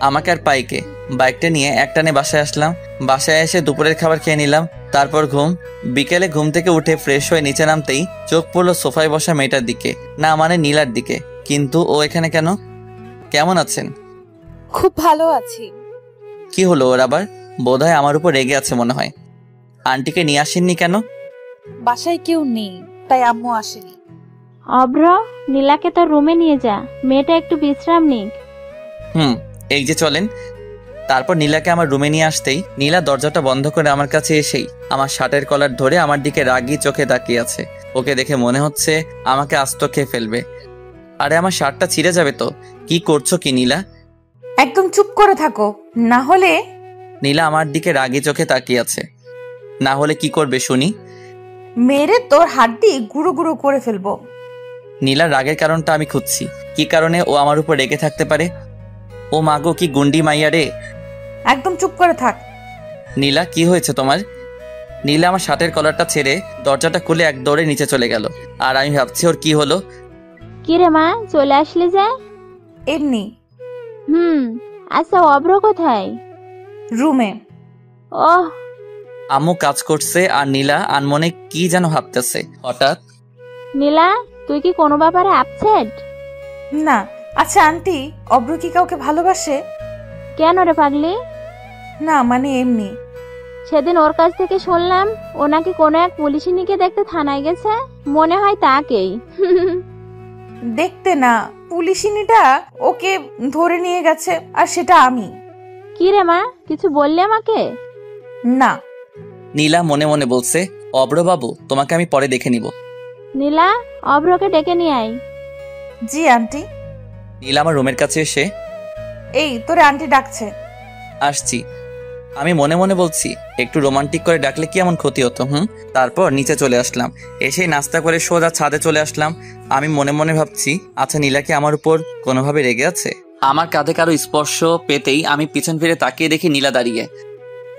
A: আমাকে আর পাইকে। বাইকটা নিয়ে একটানে বাসায় আসলাম। বাসায় এসে দুপুরের খাবার খেয়ে নিলাম। তারপর ঘুম। বিকেলে ঘুম থেকে উঠে ফ্রেশ হয়ে নিচে নামতেই চোখ পড়লো সোফায় বসা মেয়েটার দিকে, না মানে নীলার দিকে। কিন্তু ও এখানে কেন? কেমন আছেন?
B: খুব ভালো আছি।
A: কি হলো ওর আবার? বোধহয় আমার উপর রেগে আছে মনে হয়। আন্টিকে নিয়ে আসেননি কেন?
B: বাসায় কেউ নেই, তাই আম্মু আসেনি।
C: অভ্র, নীলাকে তোর রুমে নিয়ে যা, মেয়েটা একটু বিশ্রাম নিক।
A: এই যে চলেন। তারপর নীলাকে আমার রুমে নিয়ে আসতেই নীলা দরজাটা বন্ধ করে আমার কাছে এসেই আমার শার্টের কলার ধরে আমার দিকে রাগী চোখে তাকিয়ে আছে। ওকে দেখে মনে হচ্ছে আমাকে আস্ত খেয়ে ফেলবে। আরে আমার শার্টটা ছিঁড়ে যাবে তো। কি করছো কি নীলা?
B: একদম চুপ করে থাকো, না হলে।
A: নীলা আমার দিকে রাগী চোখে তাকিয়ে আছে। না হলে কি করবে শুনি?
B: মেরে তোর হাড্ডি গুঁড়ো গুঁড়ো করে ফেলবো।
A: নীলার রাগের কারণটা আমি খুঁজছি। কি কারণে ও আমার উপর রেগে থাকতে পারে? ও মাগো, কি গুন্ডি মাইয়া রে!
B: একদম চুপ করে থাক।
A: নীলা, কি হয়েছে তোমার? নীলা আমার শার্টের কলারটা ছেড়ে দরজাটা খুলে এক দৌড়ে নিচে চলে গেল। আর আমি ভাবছি ওর কি হলো।
C: কি রে মা, চলে আসলে যে?
B: এমনি।
C: আচ্ছা, অভ্র কোথায়?
B: রুমে।
C: ওহ,
A: আম্মু কাজ করছে আর নীলা আনমনে কি যেন ভাবতেছে। হঠাৎ,
C: নীলা, তুই কি কোনো ব্যাপারে আপসেট?
B: না। আচ্ছা আন্টি, অব্র কি কাউকে ভালোবাসে?
C: কেন রে পাগলি?
B: না মানে এমনি।
C: সেদিন ওর কাছ থেকে শুনলাম ও নাকি কোনো এক পুলিশিনীকে দেখতে থানায় গেছে। মনে হয় তাকেই।
B: দেখতে না, পুলিশিনীটা ওকে ধরে নিয়ে গেছে আর সেটা আমি।
C: কি রে মা, কিছু বললি আমাকে?
B: না।
A: নীলা মনে মনে বলছে, অব্রবাবু তোমাকে আমি পরে দেখে নিব।
C: নীলা, অভ্রকে ডেকে নিয়ে আয়।
B: জি আন্টি।
A: নীলা আমার রুমের কাছে এসে,
B: এই তোরে আন্টি ডাকছে।
A: আসছি। আমি মনে মনে বলছি, একটু রোমান্টিক করে ডাকলে কি এমন ক্ষতি হতো? তারপর নিচে চলে আসলাম। এসেই নাস্তা করে সোজা ছাদে চলে আসলাম। আমি মনে মনে ভাবছি, আচ্ছা নীলা কি আমার উপর কোনোভাবে রেগে আছে? আমার কাঁধে কারো স্পর্শ পেতেই আমি পিছন ফিরে তাকিয়ে দেখি নীলা দাঁড়িয়ে।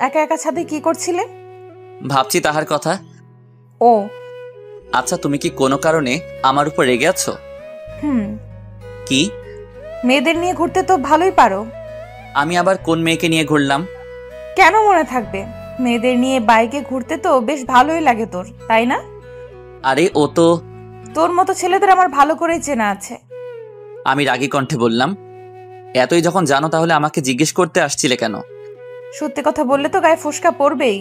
B: একা একা ছাদে কি করছিলে?
A: ভাবছি তাহার কথা।
B: ও
A: আচ্ছা, তুমি কি কোনো কারণে আমার উপর রেগে আছো? কি?
B: মেয়েদের নিয়ে ঘুরতে তো ভালোই পারো।
A: আমি আবার কোন মেয়েকে নিয়ে ঘুরলাম?
B: কেন মনে থাকবে? মেয়েদের নিয়ে বাইকে ঘুরতে তো বেশ ভালোই লাগে তোর, তাই না?
A: আরে ও তো,
B: তোর মতো ছেলেদের আমার ভালো করেই চেনা আছে।
A: আমি রাগী কণ্ঠে বললাম। এতই যখন জানো তাহলে আমাকে জিজ্ঞেস করতে আসছিলে কেন?
B: সত্যি কথা বললে তো গায়ে ফোসকা পড়বেই।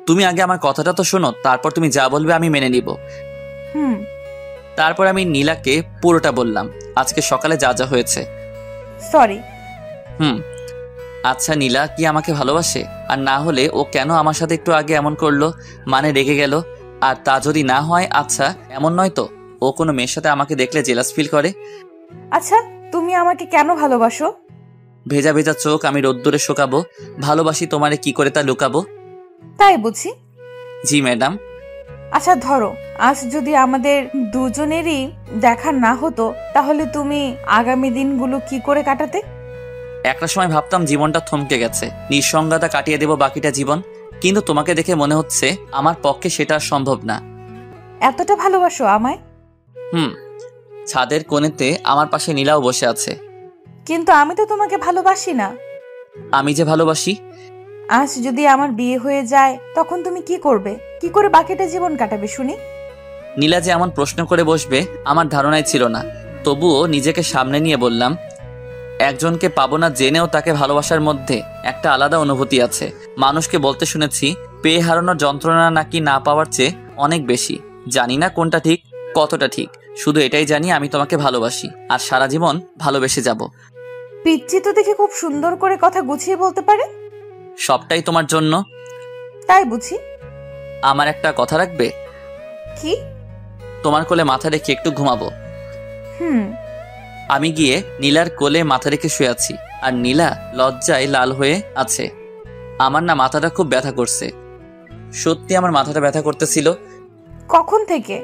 A: তুমি আগে আমার কথাটা তো শোনো, তারপর তুমি যা বলবে আমি মেনে নিব। তারপর আমি নীলাকে পুরোটা বললাম, আজকে সকালে যা যা হয়েছে।
B: সরি।
A: আচ্ছা নীলা কি আমাকে ভালোবাসে? আর না হলে ও কেন আমার সাথে একটু আগে এমন করলো, মানে রেগে গেল? আর তা যদি না হয়, আচ্ছা এমন নয় তো ও কোনো মেয়ের সাথে আমাকে দেখলে জেলাস ফিল করে?
B: আচ্ছা তুমি আমাকে কেন ভালোবাসো?
A: ভেজা ভেজা চোখ আমি রোদ্দুরে শোকাবো। ভালোবাসি তোমারে কি করে তা লুকাবো?
B: তাই বুঝি?
A: জি ম্যাডাম।
B: আচ্ছা ধরো, আজ যদি আমাদের দুজনেরই দেখা না হতো, তাহলে তুমি আগামী দিনগুলো কি করে কাটাতে?
A: একটা সময় ভাবতাম জীবনটা থমকে গেছে, নিঃসঙ্গতা কাটিয়ে দেব বাকিটা জীবন। কিন্তু তোমাকে দেখে মনে হচ্ছে আমার পক্ষে সেটা সম্ভব না।
B: এতটা ভালোবাসো আমায়?
A: ছাদের কোণেতে আমার পাশে নীলাও বসে আছে।
B: কিন্তু আমি তো তোমাকে ভালোবাসি না।
A: আমি যে ভালোবাসি।
B: আজ যদি আমার বিয়ে হয়ে যায়, তখন তুমি কি করবে? কি করে বাকিটা জীবন কাটাবে শুনি?
A: নীলা যে এমন প্রশ্ন করে বসবে আমার ধারণাই ছিল না। তবুও নিজেকে সামনে নিয়ে বললাম, একজনকে পাবো না জেনেও তাকে ভালোবাসার মধ্যে একটা আলাদা অনুভূতি আছে। মানুষকে বলতে শুনেছি পেয়ে হারানোর যন্ত্রণা নাকি না পাওয়ার চেয়ে অনেক বেশি। জানি না কোনটা ঠিক, কতটা ঠিক, শুধু এটাই জানি আমি তোমাকে ভালোবাসি আর সারা জীবন ভালোবেসে যাব।
B: পিচ্চি তো দেখে খুব সুন্দর করে কথা গুছিয়ে বলতে পারে।
A: সবটাই তোমার জন্য।
B: তাই বুঝি।
A: আমার একটা কথা রাখবে?
B: কি?
A: তোমার কোলে মাথা রেখে একটু ঘুমাবো।
B: হুম।
A: আমি গিয়ে নীলার কোলে মাথা রেখে শুয়ে আছি, আর নীলা লজ্জায় লাল হয়ে আছে। আমার না মাথাটা খুব ব্যথা করছে। সত্যি আমার মাথাটা ব্যথা করতেছিল।
B: কখন থেকে?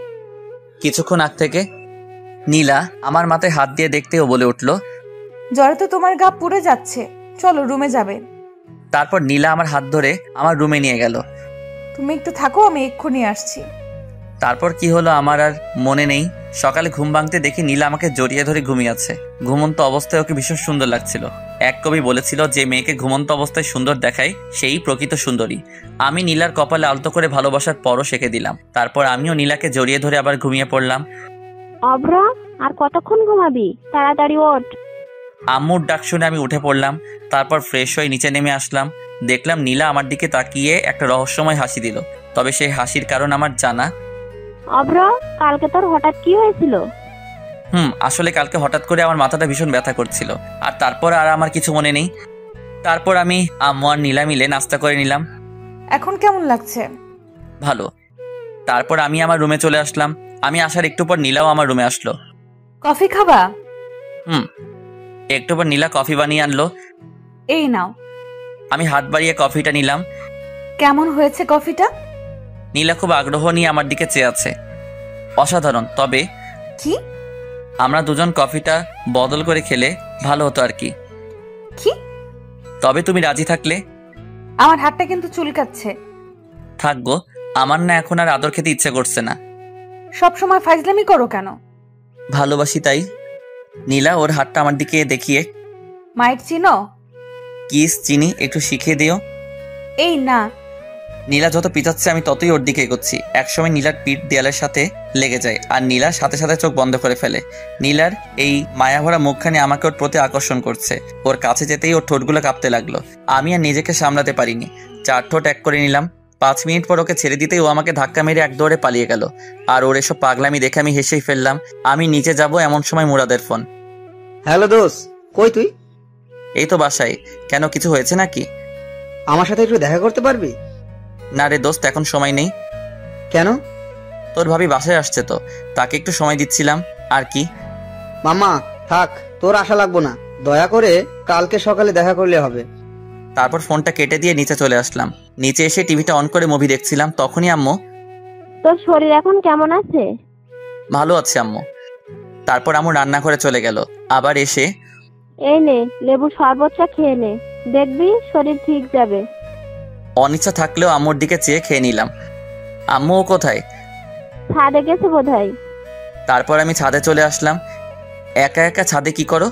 A: কিছুক্ষণ আগ থেকে। নীলা আমার মাথায় হাত দিয়ে দেখতেও বলে উঠল,
B: জ্বরে তো তোমার গা পুড়ে যাচ্ছে, চলো রুমে যাবে।
A: তারপর নীলা আমার হাত ধরে আমার রুমে নিয়ে গেল।
B: তুমি একটু থাকো, আমি এক্ষুনি আসছি।
A: তারপর কি হলো আমার আর মনে নেই। সকালে ঘুম ভাঙতে দেখি নীলা আমাকে জড়িয়ে ধরে ঘুমিয়ে আছে। ঘুমন্ত অবস্থায় ওকে ভীষণ সুন্দর লাগছিল। এক কবি বলেছিল, যে মেয়েকে ঘুমন্ত অবস্থায় সুন্দর দেখায় সেই প্রকৃত সুন্দরী। আমি নীলার কপালে আলতো করে ভালোবাসার পরও সেঁকে দিলাম। তারপর আমিও নীলাকে জড়িয়ে ধরে আবার ঘুমিয়ে পড়লাম।
C: অভ্র, আর কতক্ষণ ঘুমাবি? তাড়াতাড়ি ওঠ।
A: আম্মুর ডাক শুনে আমি উঠে পড়লাম। তারপর ফ্রেশ হয়ে নিচে নেমে আসলাম। দেখলাম নীলা আমার দিকে তাকিয়ে একটা রহস্যময় হাসি দিল। তবে সেই হাসির কারণ আমার জানা।
C: অভ্র, কালকে তোর হঠাৎ কি হয়েছিল?
A: আসলে কালকে হঠাৎ করে আমার মাথাটা ভীষণ ব্যথা করছিল, আর তারপর আর আমার কিছু মনে নেই। তারপর আমি আম্মু আর নীলা মিলে নাস্তা করে নিলাম।
B: এখন কেমন লাগছে?
A: ভালো। তারপর আমি আমার রুমে চলে আসলাম। আমি আসার একটু পর নীলাও আমার রুমে আসলো।
B: কফি খাবা?
A: একটু পর নীলা কফি বানিয়ে আনলো।
B: এই নাও।
A: আমি হাত বাড়িয়ে কফিটা নিলাম।
B: কেমন হয়েছে কফিটা?
A: নীলা খুব আগ্রহ নিয়ে আমার দিকে চেয়ে আছে। অসাধারণ। তবে
B: কি?
A: আমরা দুজন কফিটা বদল করে খেলে ভালো হতো আর কি।
B: কি?
A: তবে তুমি রাজি থাকলে।
B: আমার হাতটা কিন্তু চুলকাচ্ছে।
A: থাকবো। আমার না এখন আর আদর খেতে ইচ্ছে করছে না।
B: সব সময় ফাইজলামি করো কেন?
A: ভালোবাসি তাই। নীলা ওর হাতটা আমার দিকে দেখিয়ে,
B: মাইট চিনো?
A: কিস চিনি, একটু শিখিয়ে দিও।
B: এই না।
A: নীলা যত পিছাচ্ছে আমি ততই ওর দিকে এগোচ্ছি। একসময় নীলার পিঠ দেয়ালের সাথে লেগে যায়, আর নীলা সাথে সাথে চোখ বন্ধ করে ফেলে। নীলার এই মায়াভরা মুখখানি আমাকে ওর প্রতি আকর্ষণ করছে। ওর কাছে যেতেই ওর ঠোঁটগুলো কাঁপতে লাগলো। আমি আর নিজেকে সামলাতে পারিনি, 4 ঠোঁট এক করে নিলাম। 5 মিনিট পর ওকে ছেড়ে দিতেই ও আমাকে ধাক্কা মেরে এক দৌড়ে পালিয়ে গেল। আর ওর এসব পাগলামি দেখে আমি হেসেই ফেললাম। আমি নিচে যাব এমন সময় মুরাদের ফোন।
E: হ্যালো দোস্ত, কই তুই?
A: এই তো বাসায়। কেন, কিছু হয়েছে নাকি?
E: আমার সাথে একটু দেখা করতে পারবি?
A: না রে দোস্ত, এখন সময় নেই।
E: কেন?
A: তোর ভাবি বাসায় আসছে তো, তাকে একটু সময় দিচ্ছিলাম। আর কি?
E: মামা থাক, তোর আশা লাগবো না। দয়া করে কালকে সকালে দেখা করলে হবে।
A: তারপর ফোনটা কেটে দিয়ে নিচে চলে আসলাম। নিচে এসে টিভিটা অন করে মুভি দেখছিলাম। তখনই আম্মু,
C: তোর শরীর এখন কেমন আছে?
A: ভালো আছে আম্মু। তারপর আম্মু রান্না করে চলে গেল। আবার এসে,
C: এই নে, লেবু শরবতটা খেয়ে নে, দেখবি শরীর ঠিক যাবে।
A: অনিচ্ছা থাকলেও আম্মুর দিকে চেয়ে খেয়ে নিলাম। আম্মু ও কোথায়?
C: ছাদে গেছে বোধহয়।
A: তারপর আমি ছাদে চলে আসলাম। একা একা ছাদে কি করো?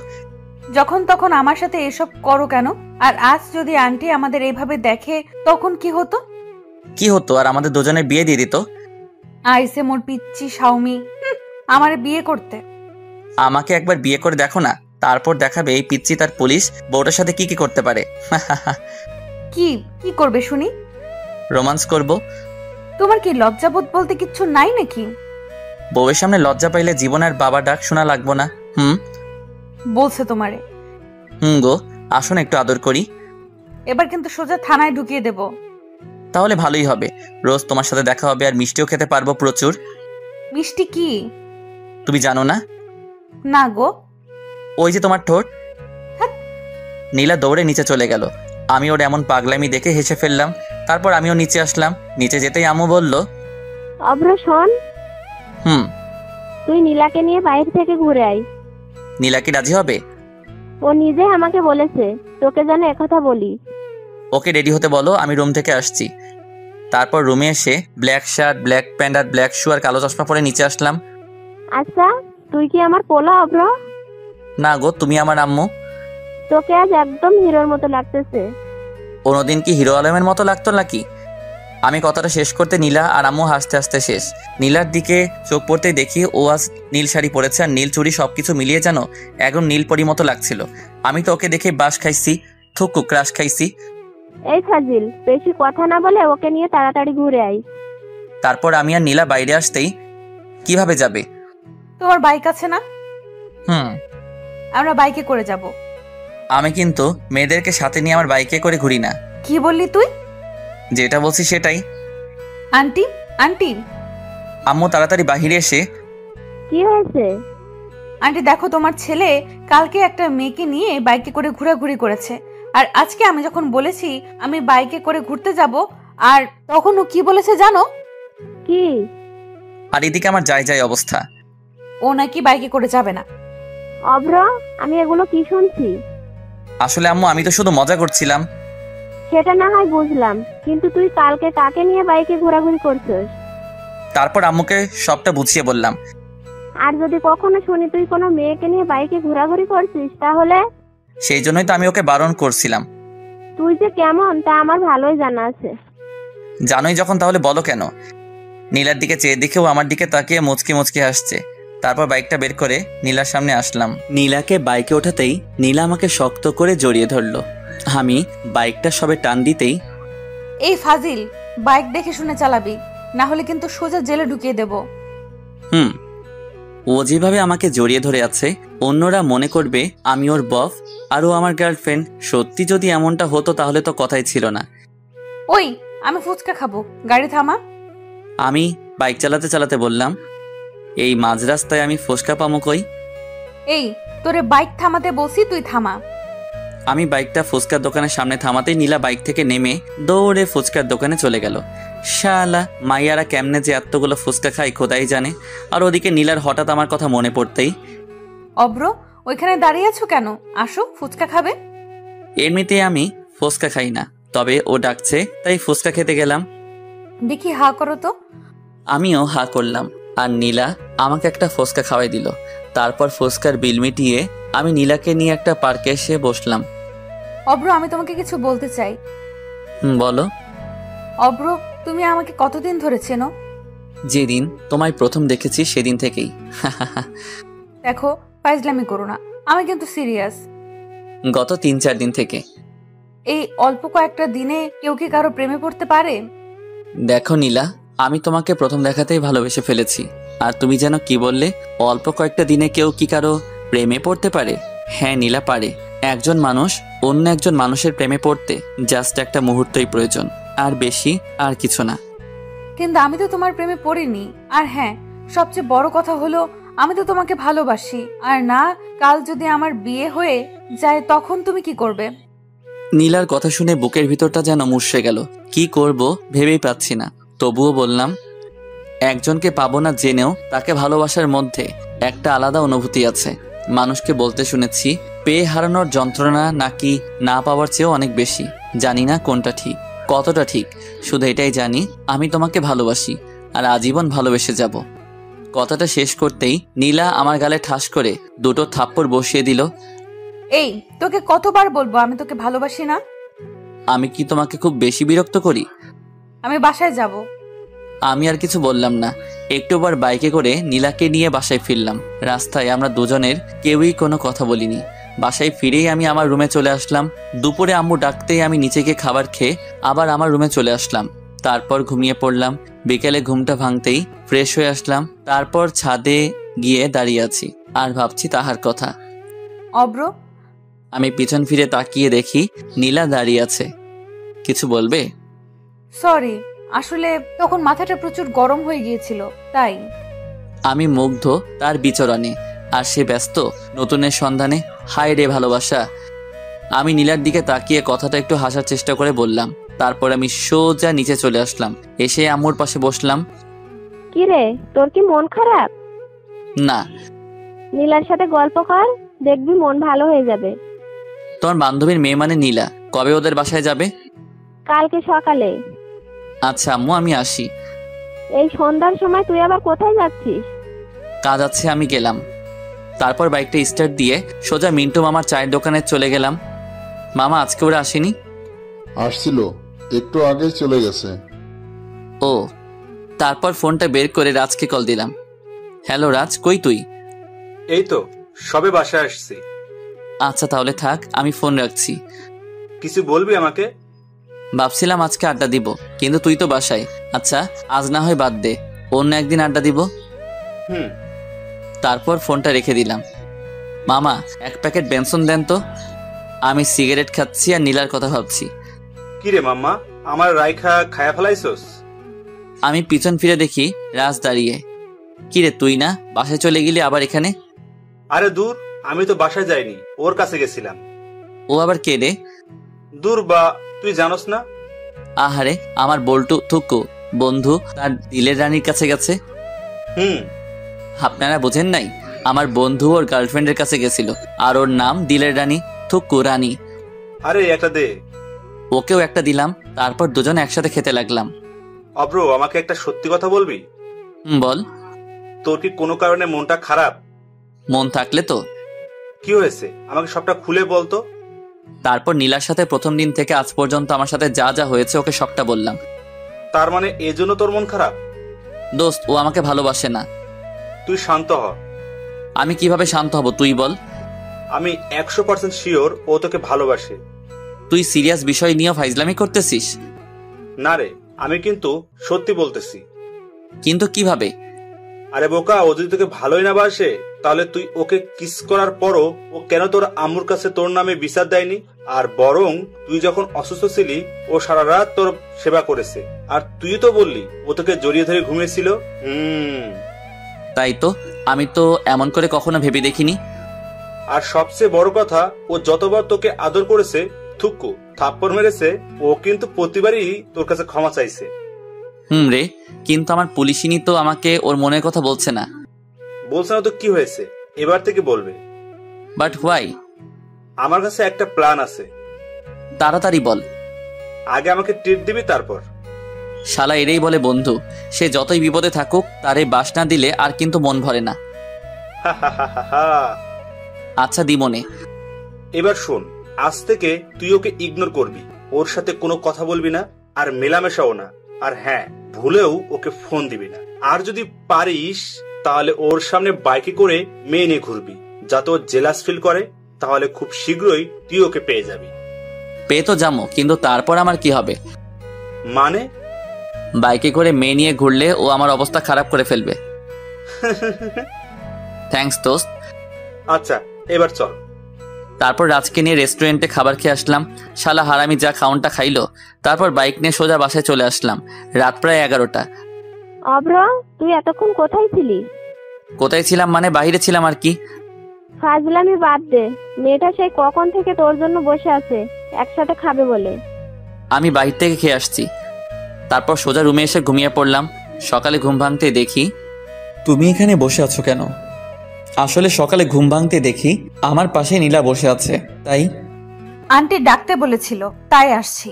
B: যখন তখন আমার সাথে এসব করো কেন? আর আজ যদি আন্টি আমাদের এইভাবে দেখে তখন কি হতো?
A: কি হতো? আর আমাদের দুজনের বিয়ে দিয়ে দিত।
B: আইসে মোর পিচ্চি শাওমি আমারে বিয়ে করতে।
A: আমাকে একবার বিয়ে করে দেখো না, তারপর দেখাবে এই পিচ্চি তার পুলিশ বউটার সাথে কি কি করতে পারে।
B: কি কি করবে শুনি?
A: রোমান্স করব।
B: তোমার কি লজ্জাবোধ বলতে কিচ্ছু নাই নাকি?
A: বউয়ের সামনে লজ্জা পাইলে জীবন আর বাবা ডাক শোনা লাগবো না।
B: বলছে তোমারে।
A: গো, আসুন একটু আদর করি।
B: এবার কিন্তু সোজা থানায় ঢুকিয়ে দেব।
A: তাহলে ভালোই হবে। রোজ তোমার সাথে দেখা হবে, আর মিষ্টিও খেতে পারবো প্রচুর।
B: মিষ্টি কি?
A: তুমি জানো না?
B: না গো।
A: ওই যে তোমার ঠোঁট। নীলা দৌড়ে নিচে চলে গেল। আমি ওর এমন পাগলামি দেখে হেসে ফেললাম। তারপর আমিও নিচে আসলাম। নিচে যেতেই আম্মু বলল,
C: অভ্র শোন, তুই নীলাকে নিয়ে বাইরে থেকে ঘুরে আয়।
A: নীলা কি রাজি হবে?
C: ও নিজে আমাকে বলেছে তোকে যেন একথা বলি।
A: ওকে রেডি হতে বলো, আমি রুম থেকে আসছি। তারপর রুমে এসে ব্ল্যাক শার্ট, ব্ল্যাক প্যান্ট আর ব্ল্যাক শু আর কালো চশমা পরে নিচে আসলাম।
C: আচ্ছা, তুই কি আমার পোলা অভ্র?
A: না গো, তুমি আমার আম্মু।
C: তোকে আজ একদম হিরোর মতো লাগতেছে।
A: কোনোদিন কি হিরো আলমের মতো লাগতো নাকি? আমি কথাটা শেষ করতে নীলা আর আম্মু হাসতে হাসতে শেষ। নীলার দিকে চোখ পড়তেই দেখি ও আজ নীল শাড়ি পরেছে আর নীল চুড়ি, সবকিছু মিলিয়ে যেন একদম নীল পরি মতো লাগছিল। আমি তো ওকে দেখে বাস খাইছি, থুকু ক্রাশ খাইছি।
C: এই ফাজিল, বেশি কথা না বলে ওকে নিয়ে তাড়াতাড়ি ঘুরে আই।
A: তারপর আমি আর নীলা বাইরে আসতেই, কিভাবে যাবে?
B: তোমার বাইক আছে না?
A: হুম।
B: আমরা বাইকে করে যাব।
A: আমি কিন্তু মেয়েদেরকে সাথে নিয়ে আমার বাইকে করে ঘুরি না।
B: কি বললি তুই?
A: যেটা বলছি সেটাই।
B: আন্টি, আন্টি,
A: আম্মু তাড়াতাড়ি বাহিরে এসে,
C: কি হয়েছে?
B: আন্টি দেখো, তোমার ছেলে কালকে একটা মেয়েকে নিয়ে বাইকে করে ঘোরাঘুরি করেছে, আর আজকে আমি যখন বলেছি আমি বাইকে করে ঘুরতে যাব, আর তখন ও কি বলেছে জানো?
C: কি?
A: আর এদিকে আমার যাই অবস্থা।
B: ও নাকি বাইকে করে যাবে না।
C: অভ্র, আমি এগুলো কি শুনছি?
A: আসলে আম্মু আমি তো শুধু মজা করছিলাম।
C: সেটা না হয় বুঝলাম, কিন্তু তুই কালকে কাকে নিয়ে বাইকে ঘোরাঘুরি করছিস?
A: তারপর আম্মুকে সবটা বুঝিয়ে বললাম।
C: আর যদি কখনো শুনি তুই কোনো মেয়েকে নিয়ে বাইকে ঘোরাঘুরি করছিস, তাহলে?
A: সেই জন্যই তো আমি ওকে বারণ করছিলাম।
C: তুই যে কেমন তা আমার ভালোই জানা আছে।
A: জানোই যখন, তাহলে বলো কেন? নীলার দিকে চেয়ে দেখেও আমার দিকে তাকিয়ে মুচকি মুচকি হাসছে। তারপর বাইকটা বের করে নীলার সামনে আসলাম। নীলাকে বাইকে ওঠাতেই নীলা আমাকে শক্ত করে জড়িয়ে ধরলো। আমি বাইকটা সবে টান দিতেই,
B: এই ফাজিল, বাইক দেখে শুনে চালাবি, না হলে কিন্তু সোজা জেলে ঢুকিয়ে দেব।
A: ও যেভাবে আমাকে জড়িয়ে ধরে আছে, অন্যরা মনে করবে আমি ওর বফ আর ও আমার গার্লফ্রেন্ড। সত্যি যদি এমনটা হতো তাহলে তো কথাই ছিল না।
B: ওই, আমি ফুচকা খাবো, গাড়ি থামা।
A: আমি বাইক চালাতে চালাতে বললাম, এই মাঝ রাস্তায় আমি ফুচকা পামো কই?
B: এই, তোরে বাইক থামাতে বলছি, তুই থামা।
A: আমি বাইকটা ফুচকার দোকানের সামনে থামাতেই নীলা বাইক থেকে নেমে দৌড়ে ফুচকার দোকানে চলে গেল। শালা মাইয়ারা কেমনে যে এতগুলো ফুচকা খাই খোদাই জানে। আর ওদিকে নীলার হঠাৎ আমার কথা মনে পড়তেই,
B: অব্র, ওইখানে দাঁড়িয়ে আছো কেন? আসো, ফুচকা খাবে।
A: এমনিতে আমি ফুচকা খাই না, তবে ও ডাকছে তাই ফুচকা খেতে গেলাম।
B: দেখি হা করো তো।
A: আমিও হা করলাম আর নীলা আমাকে একটা ফুচকা খাওয়াই দিল। তারপর ফুচকার বিল মিটিয়ে আমি নীলাকে নিয়ে একটা পার্কে এসে বসলাম।
B: অব্র, আমি তোমাকে কিছু বলতে চাই।
A: বলো।
B: অব্র, তুমি আমাকে কতদিন ধরে চেনো?
A: যেদিন তোমায় প্রথম দেখেছি সেদিন থেকেই।
B: দেখো, ফাইজলামি করো না, আমি কিন্তু সিরিয়াস।
A: গত 3-4 দিন থেকে।
B: এই অল্প কয়েকটা দিনে কেউ কি কারো প্রেমে পড়তে পারে?
A: দেখো নীলা, আমি তোমাকে প্রথম দেখাতেই ভালোবেসে ফেলেছি। আর তুমি যেন কি বললে, অল্প কয়েকটা দিনে কেউ কি কারো প্রেমে পড়তে পারে? হ্যাঁ নীলা, পারে। একজন মানুষ অন্য একজন মানুষের প্রেমে পড়তে জাস্ট একটা মুহূর্তই প্রয়োজন, আর বেশি আর কিছু না।
B: কিন্তু আমি তো তোমার প্রেমে পড়িনি। আর হ্যাঁ, সবচেয়ে বড় কথা হলো আমি তো তোমাকে ভালোবাসি। আর না, কাল যদি আমার বিয়ে হয়ে যায় তখন তুমি কি করবে?
A: নীলার কথা শুনে বুকের ভিতরটা যেন মুষড়ে গেল। কি করব ভেবেই পাচ্ছি না। তবুও বললাম, একজনকে পাবো না জেনেও তাকে ভালোবাসার মধ্যে একটা আলাদা অনুভূতি আছে। মানুষকে বলতে শুনেছি, পেয়ে হারানোর যন্ত্রণা নাকি না পাওয়ার চেয়েও অনেক বেশি। জানি না কোনটা ঠিক, কতটা ঠিক, শুধু এটাই জানি আমি তোমাকে ভালোবাসি আর আজীবন ভালোবেসে যাব। কথাটা শেষ করতেই নীলা আমার গালে ঠাস করে 2টো থাপ্পড় বসিয়ে দিল।
B: এই, তোকে কতবার বলবো আমি তোকে ভালোবাসি না?
A: আমি কি তোমাকে খুব বেশি বিরক্ত করি?
B: আমি বাসায় যাব।
A: আমি আর কিছু বললাম না। একটুবার বাইকে করে নীলাকে নিয়ে বাসায় ফিরলাম। রাস্তায় আমরা দুজনের কেউই কোনো কথা বলিনি। বাসায় ফিরেই আমি আমার রুমে চলে আসলাম। দুপুরে আম্মু ডাকতেই আমি নিচে গিয়ে খাবার খেয়ে আবার আমার রুমে চলে আসলাম। তারপর ঘুমিয়ে পড়লাম। বিকেলে ঘুমটা ভাঙতেই ফ্রেশ হয়ে আসলাম। তারপর ছাদে গিয়ে দাঁড়িয়ে আছি আর ভাবছি তাহার কথা।
B: অব্র,
A: আমি পিছন ফিরে তাকিয়ে দেখি নীলা দাঁড়িয়ে আছে। কিছু বলবে?
B: সরি, আসলে তখন মাথাটা প্রচুর গরম হয়ে গিয়েছিল, তাই।
A: আমি মুগ্ধ তার বিচরণে, আর সে ব্যস্ত নতুনের সন্ধানে। হায় রে ভালোবাসা। আমি নীলার দিকে তাকিয়ে কথাটা একটু হাসার চেষ্টা করে বললাম। তারপর আমি সোজা নিচে চলে আসলাম। এসে আম্মুর পাশে বসলাম।
C: কি রে, তোর কি মন খারাপ?
A: না।
C: নীলার সাথে গল্প কর, দেখবি মন ভালো হয়ে যাবে।
A: তোমার বান্ধবীর মেয়ে মানে নীলা, কবে ওদের বাসায় যাবে?
C: কালকে সকালে।
A: আচ্ছা আম্মু, আমি আসি।
C: এই সন্ধ্যার সময় তুই আবার কোথায় যাচ্ছিস?
A: কাজ আছে, আমি গেলাম। তারপর বাইকটা স্টার্ট দিয়ে সোজা মিন্টু মামার চায়ের দোকানে চলে গেলাম। মামা আজকে ওরা আসেনি?
J: আসছিল, একটু আগে চলে গেছে।
A: ও, তারপর ফোনটা বের করে রাজকে কল দিলাম। হ্যালো রাজ, কই তুই?
J: এই তো সবে বাসায় আসছি।
A: আচ্ছা তাহলে থাক, আমি ফোন রাখছি।
J: কিছু বলবি আমাকে?
A: ভাবছিলাম আজকে আড্ডা দিব, কিন্তু তুই তো বাসায়। আচ্ছা আজ না হয় বাদ দে, অন্য একদিন আড্ডা দিব।
J: হুম।
A: তারপর ফোনটা রেখে দিলাম। মামা, এক প্যাকেট বেনসন দেন তো। আমি সিগারেট খাচ্ছি আর নীলার কথা ভাবছি।
J: কিরে মাম্মা, আমার রাইখা খায়া ফেলাইছস?
A: আমি পিছন ফিরে দেখি রাজ দাঁড়িয়ে। কিরে তুই না বাসায় চলে গেলি আবার এখানে?
J: আরে দূর, আমি তো বাসায় যাইনি, ওর কাছে গেছিলাম।
A: ও আবার কে রে?
J: দূর বা, তুই জানোস না?
A: আহারে, আমার বল্টু থুকু বন্ধু তার দিলের রানীর কাছে গেছে।
J: হুম।
A: আপনারা বোঝেন নাই, আমার বন্ধু ওর গার্লফ্রেন্ডের কাছে গেছিল, আর ওর নাম দিলের রানী, থুকু রানী।
J: আরে একটা দে।
A: ওকেও একটা দিলাম, তারপর দুজন একসাথে খেতে লাগলাম।
J: অব্র, আমাকে একটা সত্যি কথা বলবি?
A: বল।
J: তোর কি কোনো কারণে মনটা খারাপ?
A: মন থাকলে তো।
J: কি হয়েছে আমাকে সবটা খুলে বলতো।
A: তারপর নীলার সাথে প্রথম দিন থেকে আজ পর্যন্ত আমার সাথে যা যা হয়েছে ওকে সবটা বললাম।
J: তার মানে এজন্য তোর মন খারাপ?
A: দোস্ত, ও আমাকে ভালোবাসে না।
J: তুই শান্ত হ।
A: আমি কিভাবে শান্ত হব তুই বল?
J: আমি 100% শিওর ও তোকে ভালোবাসে।
A: তুই সিরিয়াস বিষয় নিয়ে ফাইজলামি করতেছিস?
J: না রে, আমি কিন্তু সত্যি বলতেছি।
A: কিন্তু কিভাবে?
J: আরে বোকা, ও যদি তোকে ভালোই না বাসে তাহলে তুই ওকে কিস করার পরও ও কেন তোর আম্মুর কাছে তোর নামে বিচার দেয়নি? আর বরং তুই যখন অসুস্থ ছিলি ও সারা রাত তোর সেবা করেছে, আর তুই তো বললি ও তোকে জড়িয়ে ধরে ঘুমিয়েছিল।
A: তাই তো, আমি তো এমন করে কখনো ভেবে দেখিনি।
J: আর সবচেয়ে বড় কথা, ও যতবার তোকে আদর করেছে, থুকু থাপ্পড় মেরেছে, ও কিন্তু প্রতিবারই তোর কাছে ক্ষমা চাইছে।
A: রে, কিন্তু আমার পুলিশিনি তো আমাকে ওর মনের কথা বলছে না।
J: বলছে না তো কি হয়েছে, এবার থেকে বলবে।
A: But why?
J: আমার কাছে একটা প্ল্যান আছে।
A: তাড়াতাড়ি বল।
J: আগে আমাকে ট্রিট দিবি, তারপর।
A: শালা এরেই বলে বন্ধু, সে যতই বিপদে থাকুক তারে বাস না দিলে আর কিন্তু মন ভরে না। আচ্ছা দিমনে।
J: এবার শোন, আজ থেকে তুই ওকে ইগনোর করবি, ওর সাথে কোনো কথা বলবি না, আর মেলামেশাও না। আর হ্যাঁ, ভুলেও ওকে ফোন দিবি না। আর যদি পারিস তাহলে ওর সামনে বাইকে করে মেয়ে নিয়ে ঘুরবি, যাতে ও জেলাস ফিল করে। তাহলে খুব শীঘ্রই তুই ওকে পেয়ে যাবি।
A: পেয়ে তো যাবো, কিন্তু তারপর আমার কি হবে?
J: মানে?
A: বাইকে করে মেয়ে নিয়ে ঘুরলে ও আমার অবস্থা খারাপ করে ফেলবে। থ্যাঙ্কস দোস্ত।
J: আচ্ছা এবার চল।
A: তারপর রাজকে নিয়ে রেস্টুরেন্টে খাবার খেয়ে আসলাম। শালা হারামি যা খাউনটা খাইলো। তারপর বাইক নিয়ে সোজা বাসায় চলে আসলাম। রাত প্রায় 11টা।
C: অব্র, তুই এতক্ষণ কোথায় ছিলি?
A: কোথায় ছিলাম মানে বাইরে ছিলাম আর কি।
C: ফাজলামি বাদ দে, মেয়েটা সেই কখন থেকে তোর জন্য বসে আছে একসাথে খাবে বলে।
A: আমি বাইরে থেকে খেয়ে আসছি। তারপর সোজা রুমে এসে ঘুমিয়ে পড়লাম। সকালে ঘুম ভাঙতে দেখি তুমি এখানে বসে আছো কেন? আসলে সকালে ঘুম ভাঙতে দেখি আমার পাশে নীলা বসে আছে, তাই।
B: আন্টি ডাকতে বলেছিল, তাই আসছি।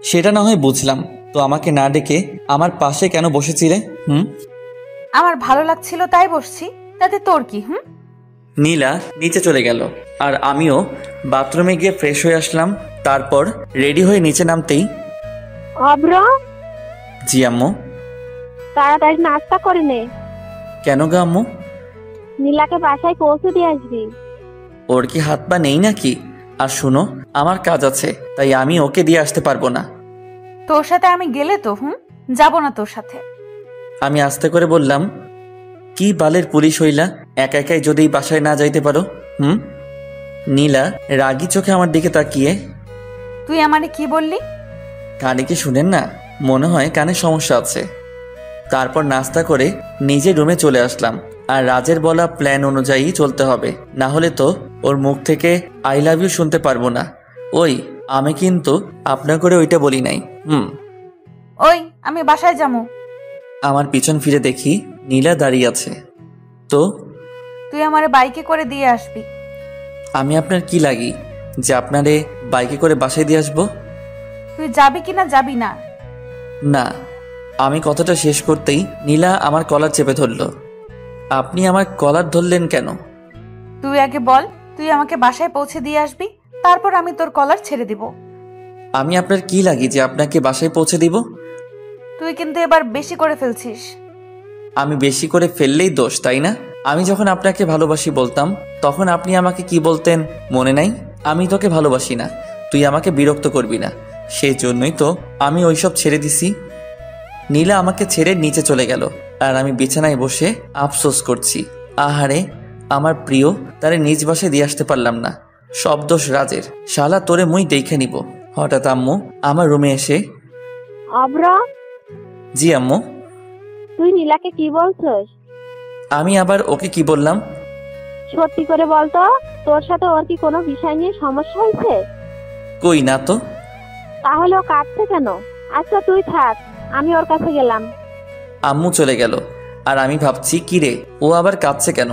A: সেটা না হয় বুঝলাম, তো আমাকে না ডেকে আমার পাশে কেন বসেছিলে?
B: আমার ভালো লাগছিল তাই বসছি, তাতে তোর কি?
A: নীলা নিচে চলে গেল, আর আমিও বাথরুমে গিয়ে ফ্রেশ হয়ে আসলাম। তারপর রেডি হয়ে নিচে নামতেই
C: অব্র,
A: জি আম্মু।
C: তাড়াতাড়ি নাস্তা করে নে।
A: কেন গো আম্মু?
C: নীলাকে বাসায় পৌঁছে দিয়ে আসবি।
A: ওর কি হাত পা নেই নাকি? আর শুনো, আমার কাজ আছে, তাই আমি ওকে দিয়ে আসতে পারবো না।
B: তোর সাথে আমি গেলে তো যাব না তোর সাথে।
A: আমি আস্তে করে বললাম, কি বালের পুলিশ হইলা, একা একাই যদি বাসায় না যাইতে পারো? নীলা রাগি চোখে আমার দিকে তাকিয়ে,
B: তুই আমারে কি বললি?
A: কানে কি শুনেন না? মনে হয় কানে সমস্যা আছে। তারপর নাস্তা করে নিজে রুমে চলে আসলাম। আর রাজের বলা প্ল্যান অনুযায়ী চলতে হবে, না হলে তো ওর মুখ থেকে আই লাভ ইউ শুনতে পারবো না। ওই আমি কিন্তু আপনার করে ওইটা বলি নাই।
B: ওই আমি বাসায় যাবো।
A: আমার পিছন ফিরে দেখি নীলা দাঁড়িয়ে আছে। তো
B: তুই আমারে বাইকে করে দিয়ে আসবি।
A: আমি আপনার কি লাগি যে আপনারে বাইকে করে বাসায় দিয়ে আসবো?
B: তুই যাবি কিনা যাবি না?
A: না। আমি কথাটা শেষ করতেই নীলা আমার কলার চেপে ধরল। আপনি আমার কলার ধরলেন কেন?
B: তুই আগে বল, তুই আমাকে বাসায় পৌঁছে দিয়ে আসবি, তারপর আমি তোর কলার ছেড়ে দিব।
A: আমি আপনার কি লাগি যে আপনাকে বাসায় পৌঁছে দিব?
B: তুই কিন্তু এবার বেশি করে ফেলছিস।
A: আমি বেশি করে ফেললেই দোষ, তাই না? আমি যখন আপনাকে ভালোবাসি বলতাম তখন আপনি আমাকে কি বলতেন মনে নাই? আমি তোকে ভালোবাসি না, তুই আমাকে বিরক্ত করবি না, সেই জন্যই তো আমি ওইসব ছেড়ে দিছি। নীলা আমাকে ছেড়ে নিচে চলে গেল আর আমি বিছানায় বসে আফসোস করছি। আহারে আমার প্রিয়, তারে নিজ বাসায় দিয়ে আসতে পারলাম না। সব দোষ রাজের। শালা তোরে মুই দেখে নিব। হঠাৎ আম্মু আমার রুমে এসে,
C: অব্র,
A: জি আম্মু।
C: তুই নীলাকে কি বলছস?
A: আমি আবার ওকে কি বললাম?
C: সত্যি করে বলতো, তোর সাথে ওর কি কোনো বিষয় নিয়ে সমস্যা হয়েছে?
A: কই না তো।
C: তাহলে ও কাঁদছে কেন? আচ্ছা তুই থাক, আমি ওর কাছে গেলাম।
A: আম্মু চলে গেল আর আমি ভাবছি কি রে, ও আবার কাঁদছে কেন?